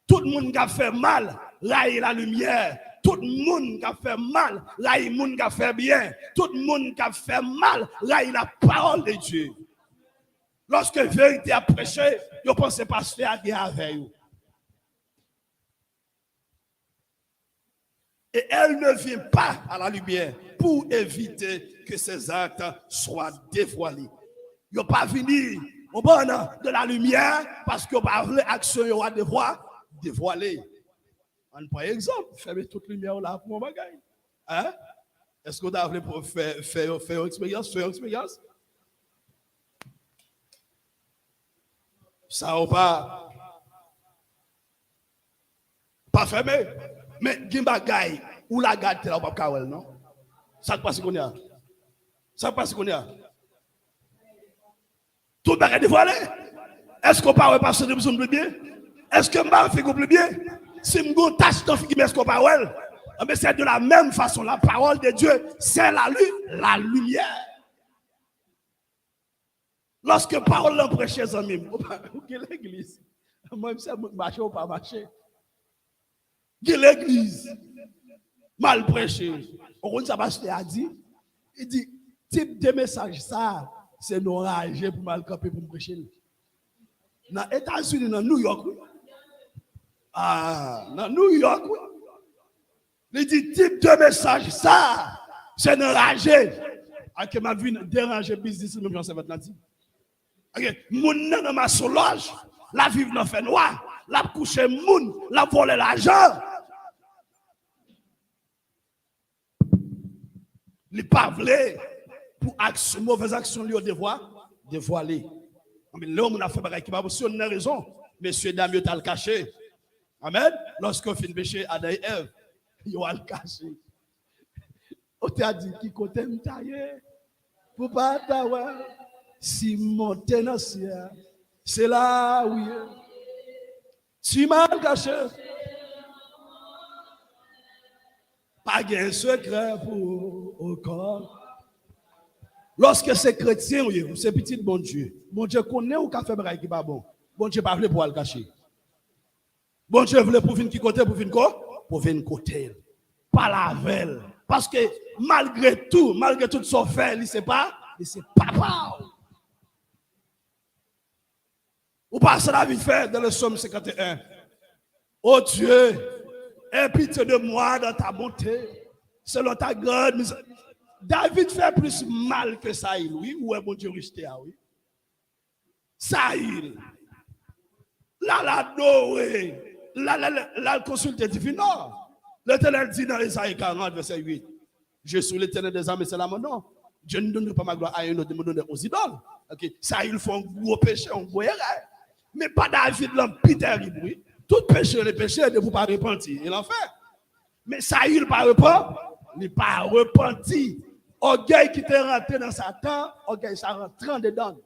Tout le monde qui a fait mal, là il la lumière. Tout le monde qui a fait mal, là il y a monde qui a fait bien. Tout le monde qui a fait mal, là il la parole de Dieu. Lorsque la vérité a prêché, vous ne pensez pas se faire bien avec vous. Et elle ne vient pas à la lumière pour éviter que ses actes soient dévoilés. Ils n'ont pas venu au bon de la lumière parce qu'ils n'ont pas voulu action à dévoiler. Par exemple, fermez toute lumière là pour mon bagage. Hein? Est-ce qu'on a voulu faire une expérience? Ça n'a pas fermé. Mais Gimbagaï, ou la gâte là, pas kawel, non? Ça passe qu'on y a. Tout le monde est dévoilé. Est-ce qu'on parle pas sur le bien? Est-ce que ma fait plus bien? Si je tâche dans est-ce qu'on parle? Mais c'est de la même façon. La parole de Dieu, c'est la lumière. Lorsque parole l'en prêche, amis, l'église. Moi, c'est marcher ou pas marcher. L'église, mal prêché. On compte ça, pasteur a dit. Il dit, type de message, ça, c'est nous rager pour mal camper pour me prêcher. Dans les États-Unis, dans New York, oui. Ah, dans New York, oui. Il dit, type de message, ça, c'est nous rager. Ok, ma vie déranger business, même j'en sais pas dit. Ok, moun nan dans ma soulage, la vivre dans fait noir, la coucher moun, la voler l'argent. Les pas voulu pour action, mauvaise action, lui, au devoir, dévoiler. Mais l'homme a fait bagaille qui va vous sur une raison. Messieurs, dames, il a le caché. Amen. Lorsqu'on fait péché Adam et Ève, il a le caché. On t'a dit qui côté me tailler pour pas t'avoir. Si monter dans le ciel, c'est là où il est. Tu m'as caché. Pas de secret pour au corps. Lorsque c'est chrétien, c'est petit bon Dieu. Bon Dieu connaît ou qu'a fait bagaille qui pas bon. Bon Dieu pas voulu pour le cacher. Bon Dieu voulait pour venir qui côté pour venir quoi? Pour venir côté. Pas la veille. Parce que malgré tout son fait, il sait pas, il c'est papa. Ou pas ça la vie fait dans le psaume 51. Oh Dieu, aie pitié de moi dans ta bonté, selon ta grande miséricorde. David fait plus mal que Saïl, oui, ou est bon Dieu resté, oui. Saïl, là, l'adoré, là, consulté divin, non. L'Éternel dit dans Isaïe 40, verset 8, je suis l'Éternel des armées, c'est là mon nom. Je ne donnerai pas ma gloire à un autre, je me donne aux idoles. Okay. Saïl fait un gros péché, un gros erreur. Mais pas David, l'homme terrible, oui. Tout péché, le péché, ne vous pas repentir. Il en fait. Mais Saïl ne pas repenti. Il n'est pas repenti. Orgueil qui t'est rentré dans Satan, orgueil ça rentre dedans.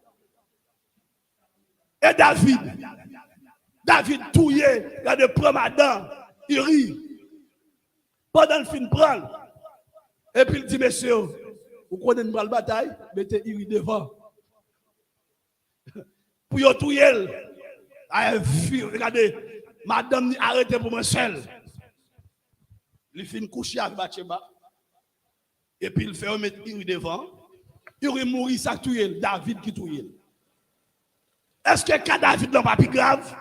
Et David touillé, il a de prendre Adam, il rit. Pendant le film prendre. Et puis il dit, messieurs, vous connaissez une balle bataille, mettez Iri devant. Pour y touiller, regardez, madame arrêtez pour moi seul. Il fait une couche avec Bathsheba. Et puis il fait mettre Iri devant. Iri mourit, ça touille, David qui touille. Est-ce que cas David n'est pas plus grave?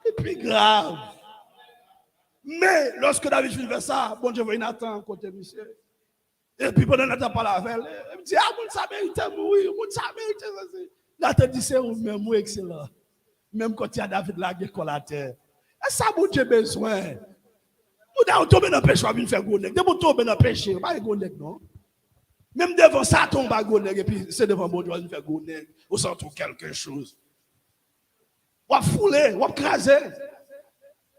C'est plus grave. Mais lorsque David fait ça, bon Dieu, il attend côté monsieur. Et puis pendant Nathan parle avec elle, il me dit, ah, mon Samaritain mourir, mon Samaritain, Nathan dit, c'est même excellent. Même quand il y a David là, il y a la terre. Et ça, mon Dieu, besoin. Vous avez tombé dans le péché, vous faire goneg. Vous tombez dans le péché, pas goneg, non? Même devant ça, tombe à goneg, et puis c'est devant mon Dieu, vous faire goneg. Vous sentez quelque chose. Vous foulez, vous crasez.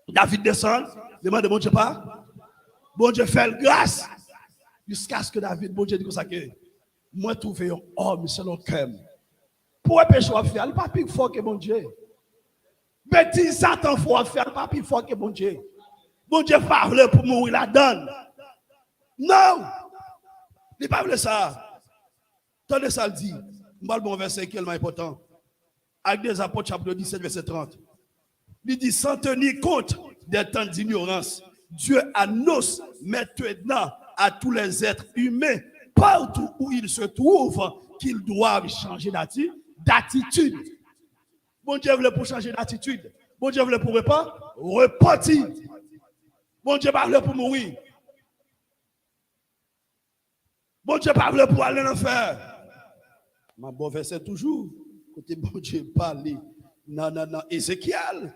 David descend, demande bon Dieu pas. Bon Dieu fait le grâce. Jusqu'à ce que David, bon Dieu dit comme ça que moi trouver un homme selon cœur. Pour un péché à faire, il n'est pas plus fort que bon Dieu. Bêtise Satan faut faire, il n'est pas plus fort que bon Dieu. Bon Dieu parle pour mourir la donne. Non! Il n'est pas vrai ça. Tendez ça le dit. Je vais bon verset qui est important. Avec des apôtres chapitre 17 verset 30. Il dit sans tenir compte des temps d'ignorance, Dieu annonce maintenant à tous les êtres humains, partout où ils se trouvent, qu'ils doivent changer d'attitude. Bon Dieu voulait pour changer d'attitude. Bon Dieu voulait pour repentir. Bon Dieu pas voulait pour mourir. Bon Dieu pas voulait pour aller en enfer. Ma bon verset toujours. Côté bon Dieu parle. Non. Ézéchiel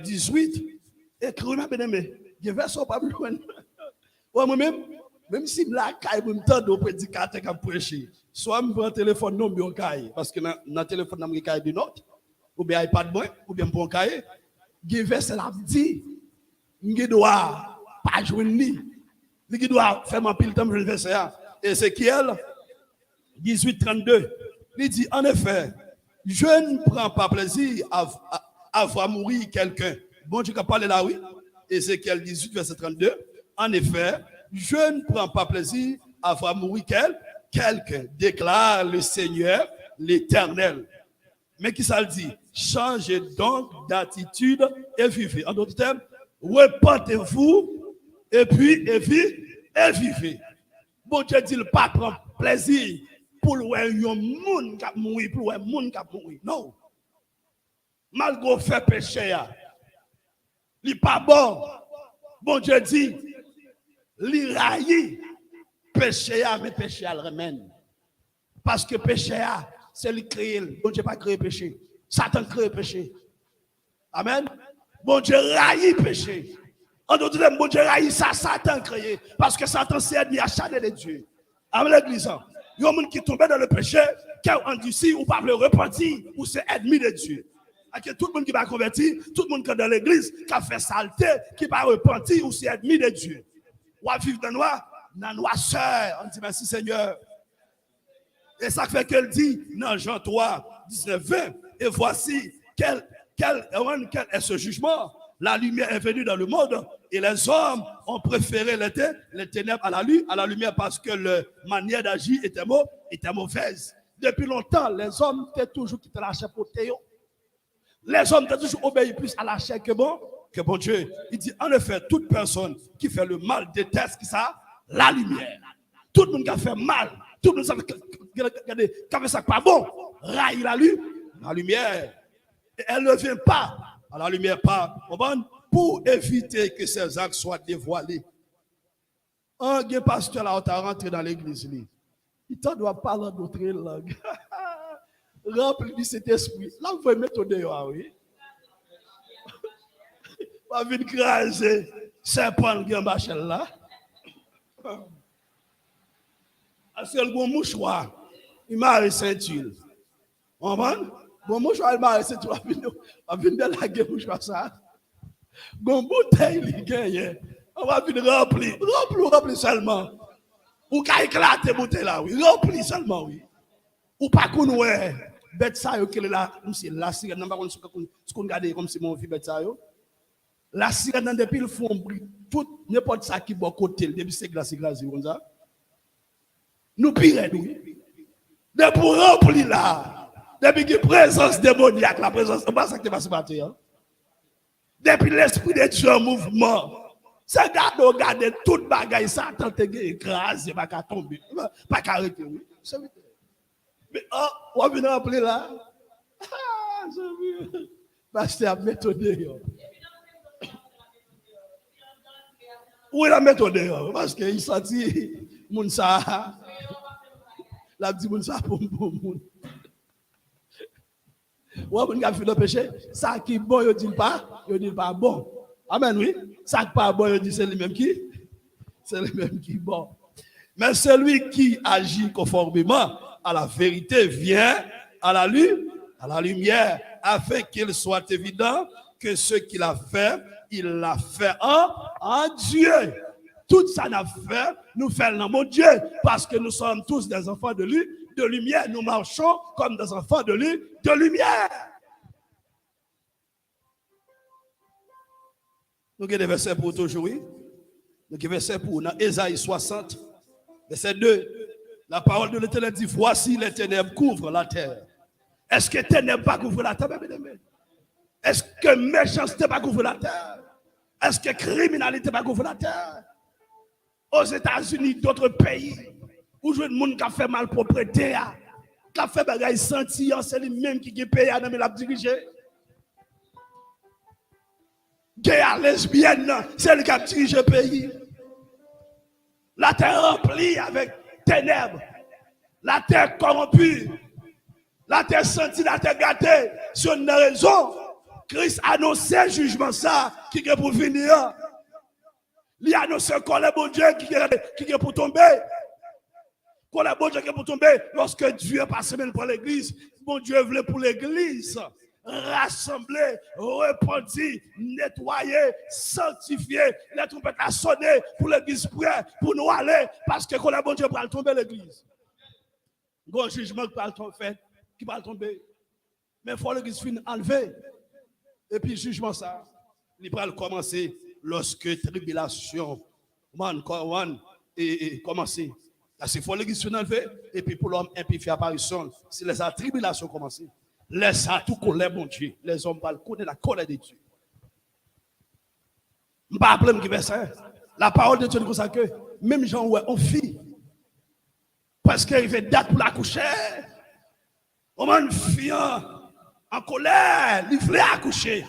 18. Écris-moi, bien aimé. Je vais sur pas loin. Moi-même, même si la caille me tente au prédicateur qui a prêché, soit je prends le téléphone non bien caille parce que dans le téléphone dans caille de note ou bien iPad moi ou bien pour caille, je vais c'est la dit, je dois pas joindre ni, je dois faire mon pile temps je vais ça. Ézéchiel 18:32, il dit en effet, je ne prends pas plaisir à voir mourir quelqu'un. Bon Dieu qui a parlé là oui. Ézéchiel 18 verset 32. En effet, je ne prends pas plaisir à voir mourir quelqu'un, déclare le Seigneur, l'Éternel. Mais qui ça le dit? Changez donc d'attitude et vivez. En d'autres termes, repentez-vous et vivez. Bon Dieu dit, il pas prendre plaisir pour le monde qui mourir, pour le monde qui mourir. Non. Malgré fait péché, il n'est pas bon. Bon Dieu dit, il raille péché, mais péché le remède. Parce que péché, c'est lui créer. Bon Dieu pas créé péché. Satan crée péché. Amen. Bon Dieu raille péché. En d'autres termes, bon Dieu raille ça, Satan créé. Parce que Satan s'est ennemi à chaner de Dieu. Amen l'église. Il y a un monde qui tombe dans le péché, qui on dit si ou pas le repentir, ou c'est ennemi de Dieu. Tout le monde qui va convertir, tout le monde qui est dans l'église, qui a fait saleté, qui va repentir, ou c'est ennemi de Dieu. Ou à vivre dans la noirceur. On dit merci Seigneur. Et ça fait qu'elle dit dans Jean 3, 19, 20, et voici quel est ce jugement. La lumière est venue dans le monde et les hommes ont préféré les ténèbres à la lumière parce que leur manière d'agir était mauvaise. Depuis longtemps, les hommes étaient toujours quitté la chair pour Théo. Les hommes étaient toujours obéis plus à la chair que bon Dieu. Il dit en effet, toute personne qui fait le mal déteste ça, la lumière. Tout le monde qui a fait mal, tout le monde qui a fait ça pas bon, raille la lumière. Et elle ne vient pas à la lumière pour éviter que ces actes soient dévoilés. Un pasteur là, on rentré dans l'église, il ne doit pas parler d'autres langues. Rempli de cet esprit. Là, vous pouvez mettre au dehors, oui. On va venir craser serpent qui est là. Parce que le bon mouchoir, il m'a arrêté ceinture. On va bon mouchoir, il m'a arrêté ceinture. On va venir de la guerre mouchoir ça. Bon bouteille, il gagne. On va venir remplir seulement. Ou qu'à éclater bouteille là, oui. Remplir seulement, oui. Ou pas qu'on ouais. Bête ça, yo, là, c'est la sirène, non, pas ce qu'on regarde comme si mon vie bête ça, yo. La sirène, depuis le fond, tout, n'importe ça qui va côté, depuis c'est glacé, comme ça. Nous pire, nous. Depuis pour remplir là, depuis que présence démoniaque, la présence, c'est pas ça qui va se battre, hein. Depuis l'esprit de Dieu en mouvement, c'est garder toute bagaille, ça, tant que écrasé, pas qu'à tomber, pas qu'à arrêter, oui. Mais on va venir appeler là. Ah, j'ai vu. Pasteur a méthode. Où est la méthode? Parce qu'il sentit Mounsa. La dit Mounsa pour moun. Ou on a fait le péché. Ça qui est bon, il dit pas bon. Amen, oui. Ça qui n'est pas bon, il dit c'est lui-même qui. C'est lui-même qui est bon. Mais celui qui agit conformément à la vérité vient à la lumière, afin qu'il soit évident que ce qu'il a fait, il l'a fait en Dieu. Tout ça n'a fait, nous faisons mon Dieu, parce que nous sommes tous des enfants de lumière. Nous marchons comme des enfants de lumière. Nous avons des versets pour toujours. Nous avons des versets pour dans Ésaïe 60, verset 2. La parole de l'Éternel dit, voici les ténèbres couvrent la terre. Est-ce que les ténèbres pas couvrent la terre? Est-ce que méchanceté pas couvre la terre? Est-ce que criminalité pas couvre la terre? Aux États-Unis, d'autres pays, où je vois des gens qui ont fait malpropreté, qui ont fait des choses senties, c'est lui-même qui est payé à la diriger. Guerre lesbienne, c'est lui qui a dirigé le pays. La terre remplie avec ténèbres, la terre corrompue, la terre sentie, la terre gâtée. Sur une raison, Christ annonçait jugement ça qui est pour venir. Il a annoncé qu'on est bon Dieu qui est pour tomber. Qu'on est bon Dieu qui est pour tomber. Lorsque Dieu est passé pour l'église, bon Dieu voulait pour l'église rassembler, repentir, nettoyer, sanctifier. Les trompettes à sonner pour l'église prêt pour nous aller. Parce que qu'on est bon Dieu pour tomber l'église. Il y a un jugement qui va tomber. Mais il faut que l'église finisse enlever. Et puis, le jugement, ça, il va commencer lorsque tribulation, et commencer. Parce qu'il faut que l'église finisse enlever. Et puis, pour l'homme, et puis, faire apparition, si les tribulations commencent. Laisse ça tout colère, mon Dieu. Les hommes parlent connaître la colère de Dieu. Je ne vais pas appeler qui fait ça. La parole de Dieu nous consacre que même gens ouais, on fille. Parce qu'il fait date pour la coucher. On a une fille en colère. Il voulait accoucher.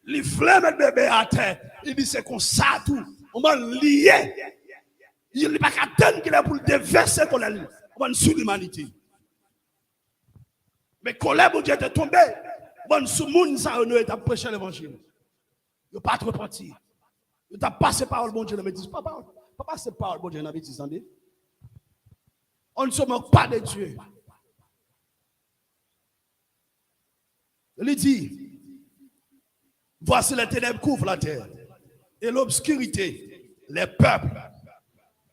Il voulait mettre bébé à terre. Il dit c'est comme ça tout. On va lier. Il n'est pas qu'attendre qu'il est pour déverser colère. On va sur l'humanité. Mais colère, mon Dieu, est tombé. Bon, sous le monde, ça, on a prêché l'évangile. Il n'a pas trop repenti. Il a passé parole, mon Dieu, dans la bêtise. Pas passer parole, mon Dieu, dans la bêtise. On ne se moque pas de Dieu. Il dit, voici les ténèbres couvrent la terre et l'obscurité, les peuples.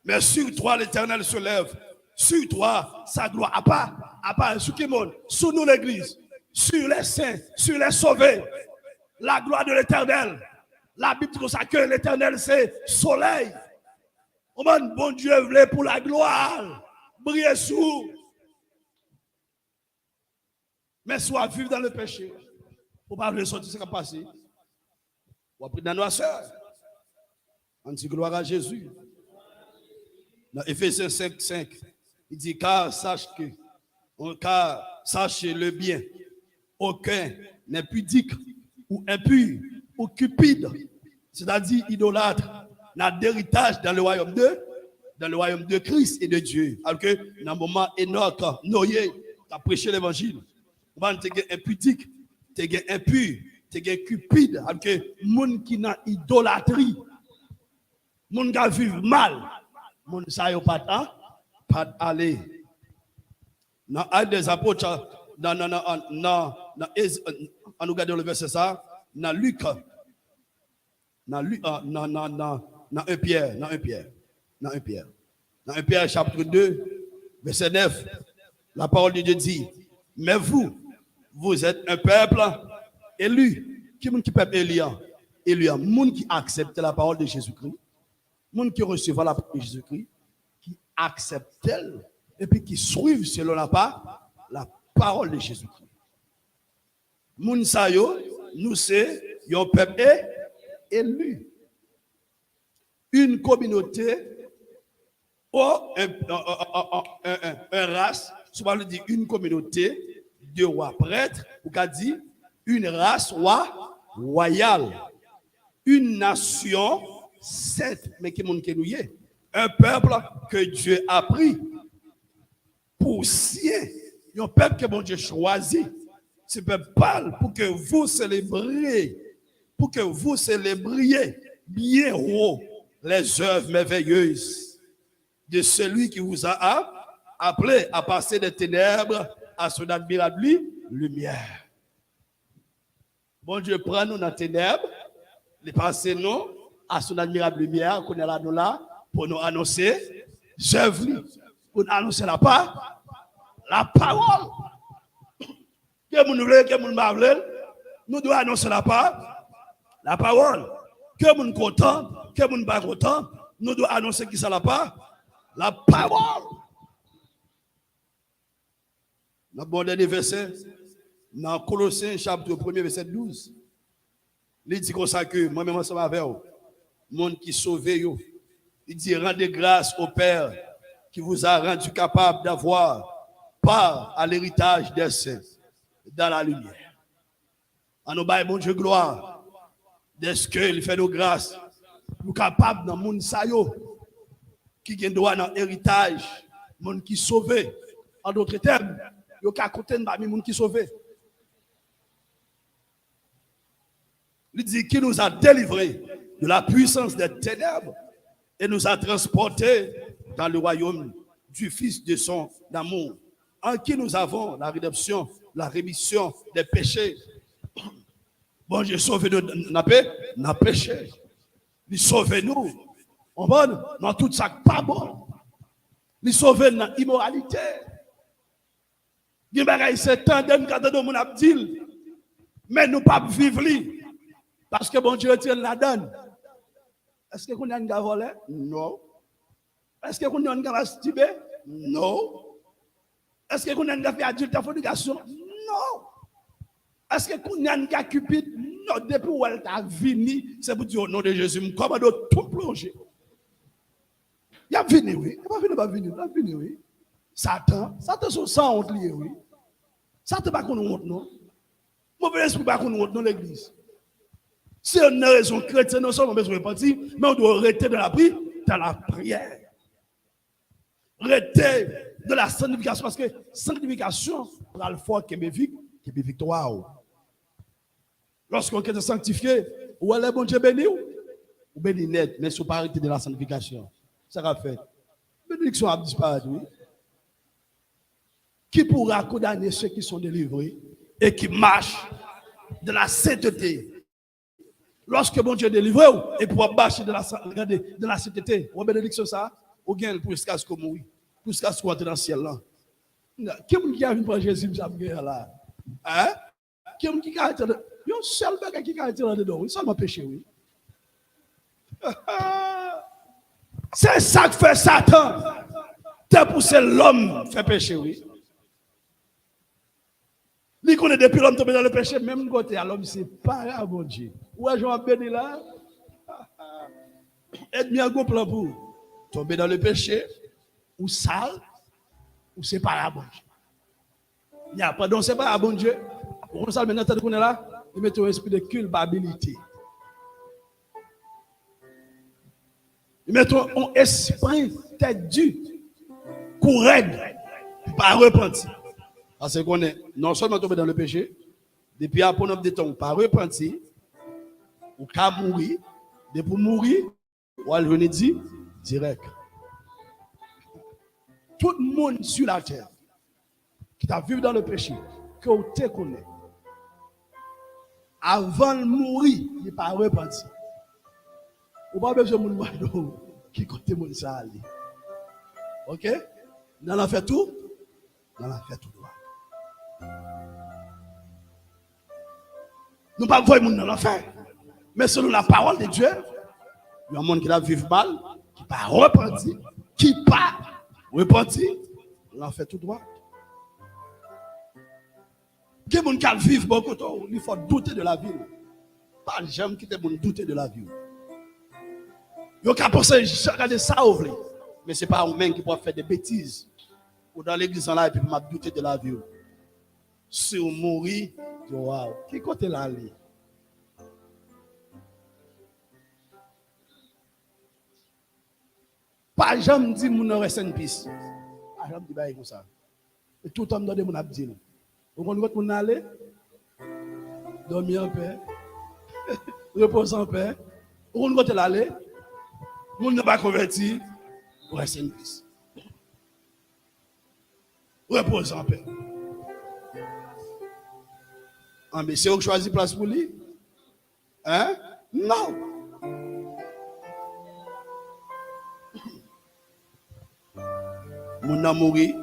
Mais sur toi, l'Éternel se lève. Sur toi, sa gloire. À part sur qui monde? Sur nous, l'Église. Sur les saints, sur les sauvés. La gloire de l'Éternel. La Bible dit que l'Éternel, c'est soleil. Bon Dieu voulait pour la gloire. Briller sous. Mais soit vivre dans le péché. Pour ne pas sortir ce qui a passé. Ou après dans nos soeurs. On dit gloire à Jésus. Dans Éphésiens 5, il dit car sachez le bien, aucun n'est pudique ou impur ou cupide, c'est-à-dire idolâtre, n'a d'héritage dans le royaume de Christ et de Dieu. Alors que dans le moment Enoch, Noé, a prêché l'évangile, on va te impudique, te impur, te cupide, alors que monde qui n'a idolâtrie, monde qui vivent mal. Mon sa yo pas aller dans Actes des Apôtres on nous regarde le verset ça dans Luc dans 1 Pierre chapitre 2 verset 9 la parole de Dieu dit mais vous êtes un peuple élu qui peuple élu monde qui accepte la parole de Jésus-Christ. Monde qui reçoit la parole de Jésus-Christ, qui accepte elle, et puis qui suivent selon la parole de Jésus-Christ. Moun sa yo, nous c'est un peuple élu. Une communauté, ou un race, souvent on dit une communauté de rois prêtres, ou qu'a dit une race royale, une nation sainte, mais qui monde que nous y est, un peuple que Dieu a pris pour sien, un peuple que mon Dieu choisit. Ce peuple parle pour que vous célébriez, bien haut les œuvres merveilleuses de celui qui vous a appelé à passer des ténèbres à son admirable lumière. Bon Dieu prend nous dans les ténèbres, les passer nous à son admirable lumière, qu'on est là, nous là, pour nous annoncer œuvres, pour nous annoncer la parole. Que nous voulons, que nous voulons, nous devons annoncer la parole. Que nous content, que nous pas content, nous devons annoncer qui ça la parole. Dans le bon dernier verset, dans Colossiens chapitre 1 verset 12, il dit comme ça que moi-même ensemble avec vous, monde qui sauve yo, il dit rendez grâce au Père qui vous a rendu capable d'avoir part à l'héritage des saints dans la lumière. En nous bail mon Dieu gloire, dès qu'il fait nos grâces, nous capables dans le monde sayo qui gagne droit dans l'héritage, monde qui sauvé. En d'autres termes, yo ka côté de monde qui sauvé. Il dit qu'il nous a délivrés de la puissance des ténèbres et nous a transportés dans le royaume du Fils de son amour, en qui nous avons la rédemption, la rémission des péchés. Bon Dieu, sauve-nous dans péché. Il sauve-nous. On va dans tout ça pas bon. Il sauve dans l'immoralité. Il y c'est tant de mon abdil, mais nous pas vivre li. Parce que bon Dieu retire la donne. Est-ce que vous avez un volé? Non. Est-ce que vous avez un masturbé? Non. Est-ce que vous avez fait adulte à fornication? Non. Est-ce que qu'on y a une cupide? Non, depuis où elle t'a venu, c'est pour dire au nom de Jésus, je commande tout plonger. Il a venu, oui. Il n'a pas venu, oui. Satan sont sans honte lié, oui. Satan pas qu'on honte, non. Mauvais esprit pas qu'on honte dans l'église. Si on a raison chrétienne, nous sommes besoin de partir, mais on doit arrêter dans la prière. Arrêter de la sanctification, parce que sanctification, pour le fort qui est victoire. Lorsqu'on est sanctifié, ou est bon Dieu béni, ou béni net, mais sous parité de la sanctification. Ça va faire. Bénédiction a disparu, oui. Qui pourra condamner ceux qui sont délivrés et qui marchent de la sainteté? Lorsque bon Dieu délivre, et pour marcher de la sainteté, ou bénédiction ça, ou gagne pour jusqu'à ce qu'on mouille, pour jusqu'à ce qu'on entre dans le ciel là. Qui a vu pour Jésus, là? Hein? Qui a été là? Il y a un seul bagage qui a été là-dedans, oui, ça m'a péché, oui. C'est ça que fait Satan. C'est pour que l'homme fait péché, oui. Il connaît depuis l'homme tombé dans le péché, même côté à l'homme, c'est pas bon Dieu. Ouais, je vais béni là. Aide-moi à go plan pour tomber dans le péché, ou sale, ou c'est pas bon Dieu. Il n'y a pas, donc c'est pas bon Dieu. Pour ça, maintenant, tu connais là, il met un esprit de culpabilité. Il met un esprit tête due, courage, pas repentir. Parce qu'on est non seulement tombé dans le péché, depuis un peu de temps, pas repentir, ou qu'à mourir, depuis mourir, ou à venir dire direct. Tout le monde sur la terre qui t'a vécu dans le péché, que vous te connaissez, avant de mourir, il n'est pas repenti. Ou pas besoin de monde qui compte mon ça. Ok? Dans la fait tout? Dans la fait tout droit. Nous ne pouvons pas voir dans l'enfer. Mais selon la parole de Dieu, il y a un monde qui va vivre mal, qui ne pas repentir, qui ne pas repentir, on a fait tout droit. Il y a des gens qui vivent beaucoup de temps, il faut douter de la vie. Pas jamais qui te douter de la vie. Il y a des gens qui pensent ça, mais ce n'est pas un humain qui peut faire des bêtises. Ou dans l'église là, et puis m'a douter de la vie. Si on mourit, waouh, qui côté là? Pas jamais dit mon reste en piste. Pas jamais dit comme ça. Et tout le temps donne mon abdi. Vous comprenez mon aller? Dormir en paix. Reposer en paix. Vous comprenez l'aller? Vous ne pas converti. Vous restez en piste. Reposer en paix. Ah, mais c'est vous qui choisissez place pour lui? Hein? Non. Mon a mouru,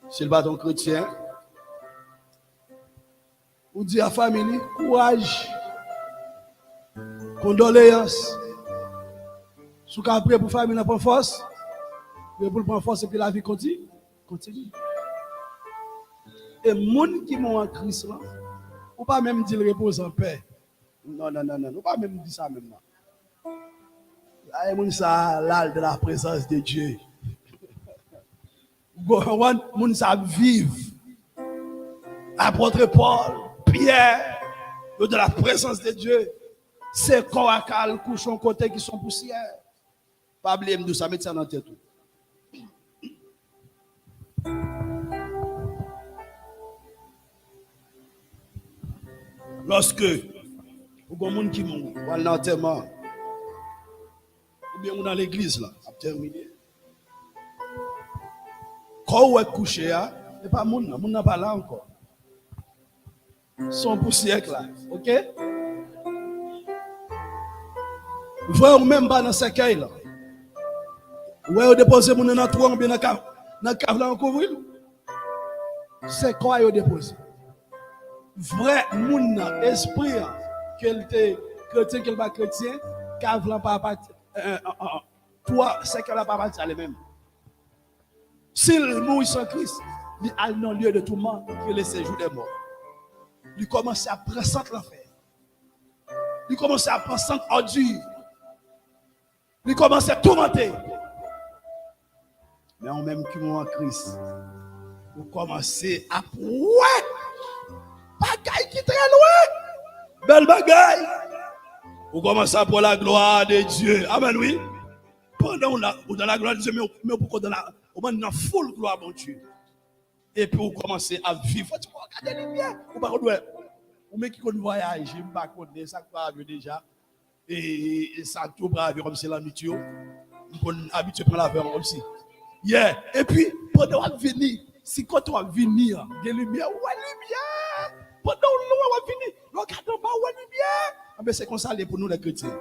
c'est le bâton chrétien. Vous dites à la famille, courage, condoléances. Si vous avez pour la famille, vous prendre force. Vous pour prendre force et puis la vie continue. Et les gens qui sont en Christ, vous ne pas même dire repose en paix. Non. Vous ne pas même dire ça même. Là, il y a l'âle de la présence de Dieu. Moun sa vive. Apôtre Paul, Pierre, de la présence de Dieu. C'est corps à cal, couchon côté qui sont poussières. Pas oublier de ça, mettre ça dans la tête. Lorsque vous avez des gens qui mourent, ou à l'enterrement, ou bien dans l'église, là, à terminer. Quand vous êtes couché, ce n'est pas moun n'a pas là encore. Son pour siècle là, ok? Vous voyez même pas dans ce cercueil là. Vous voyez déposer moun dans le trou ou bien dans la cave là en couvrir. C'est quoi vous déposer? Vrai moun esprit qu'elle était chrétien qu'elle pas chrétien, cave là pas partir. Toi, c'est qu'elle n'a pas parti à lui-même. S'il mourit sans Christ, il a non lieu de tourment que le séjour des morts. Il commence à prendre sang l'enfer. Il commence à prendre sang ordure. Il commence à tourmenter. Mais en même temps en Christ, vous commencez à ouais, bagaille qui très loin. Belle bagaille. Vous commencez à prendre la gloire de Dieu. Amen, oui. Pendant dans la gloire de Dieu, mais pourquoi dans la full gloire de Dieu. Et puis vous commencez à vivre. Tu peux regarder les biens. Vous ne ou même qui connaît voyage, je ne sais pas connaître ça qui déjà. Et ça tout brave comme c'est l'amitié. On habitué prendre la verre comme si. Yeah. Et puis pendant qu'on venir, si quand on va venir, des lumières, ouais lumière. Pendant on va venir, regardons pas ouais lumière. Mais c'est comme ça pour nous les chrétiens.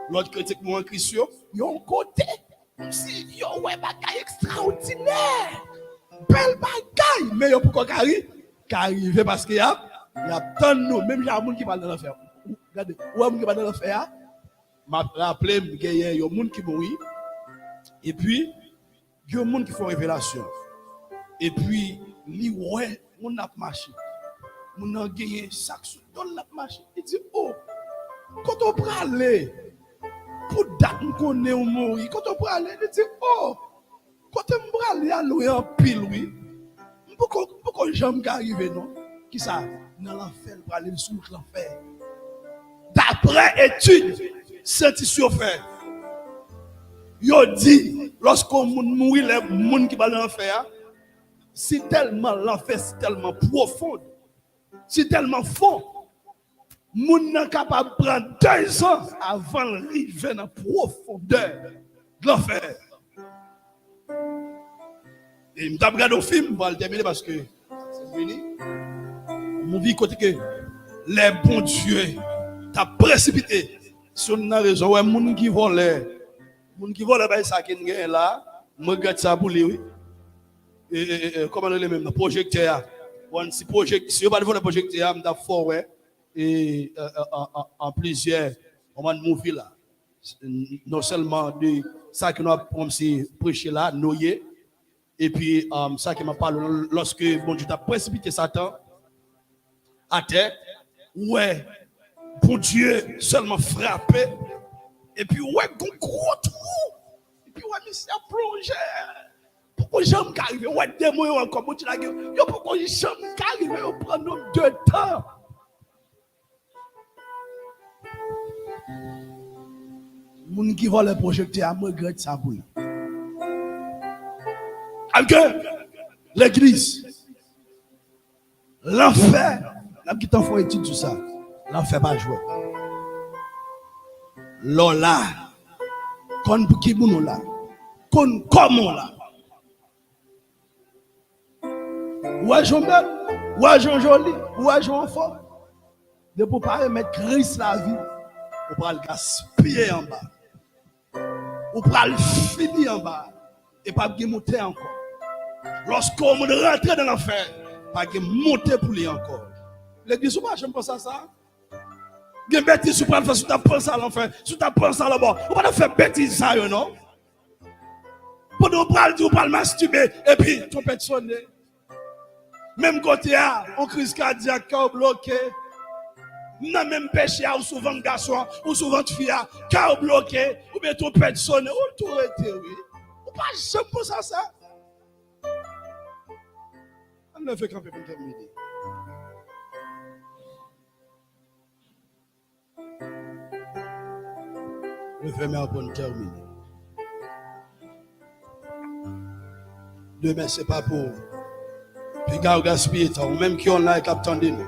L'autre chrétien qui en Christ, ils ont un côté comme si ils ont ouais bagaille extraordinaire. Belle bagaille, mais yo pourquoi qu'arriver parce qu'il y a tant de nous, même il y a des gens qui parlent de l'enfer. Regardez, ou un qui parle de l'enfer, m'a rappelé qu'il y a des gens qui mourent et puis il y a des gens qui font révélation. Et puis li ouais, on a marché. On a gagné chaque jour dans la marché. Il dit oh, quand on peut aller pour date on connaît on mourir, quand on peut aller, il dit oh, quand on peut aller à louer en pile oui. Pourquoi j'aime arriver non? Qui ça? Dans l'enfer, pour aller sous l'enfer. D'après études scientifiques fait, yo dit lorsqu'on mourit les gens qui vont l'enfer, c'est tellement l'enfer, c'est tellement profond, c'est tellement fond. Moun n'est capable de prendre 2 ans avant d'arriver dans la profondeur de l'enfer. Et je vais regarder au film pour le terminer parce que c'est fini. Mon vie côté que les bons dieux t'as précipité sur une raison ouais moun qui vole ben ça qui est là me regarde ça pour lui oui et comment on les même projecteur on si projecteur si pas le projecteur m'ta fort ouais et en plusieurs on va movie là non seulement de ça que nous comme si prêcher là noyer et puis ça qui m'a parlé lorsque bon Dieu t'a précipité Satan à terre, ouais, pour Dieu seulement frappé, et puis ouais, gros trou, et puis ouais, monsieur a plongé. Pourquoi j'aime qu'arriver, ouais, démon encore, bon, tu l'as dit, yo, pourquoi j'aime qu'arriver, on prend nos 2 temps. Moun qui voit le projecteur, me regrette ça pour lui. Avec l'église, l'enfer, là qui t'en faut étude sur ça. L'enfer pas jouer. Lola. Kon pour qui nous là. Kon comment là. Ouais Jean Bel, ouais Jean Joli, ouais Jean Fort. De pour pas mettre Christ la vie, on va le gaspiller en bas. On va le finir en bas et pas monter encore. Lorsqu'on rentre dans l'enfer, pas monter pour lui encore. L'église ou pas, j'aime pas ça. Il y a des bêtises sur le faire, si tu penses à l'enfer, si tu penses à là-bas. On va pas faire bêtises ça, non? Pendant qu'on parle masturber, et puis tu peux sonner. Même côté, on crise cardiaque, cœur bloqué. Non, même péché, ou souvent garçon, ou souvent fille, cœur bloqué, ou bien tu peux sonner, ou tout été, oui. On pas j'aime pas ça. On ne fait qu'un peu pour terminer. Le fermer pour terminer. Demain, ce n'est pas pour. Puis, gaspiller temps. Ou même qui ont là, qui attendent nous.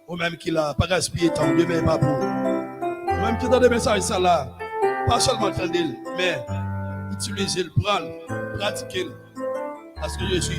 Ou même qui n'a pas gaspillé temps. Demain, pas pour. Ou même qui dans des messages, ça là. Pas seulement attendre, mais utiliser le prendre, pratiquer. Parce que je suis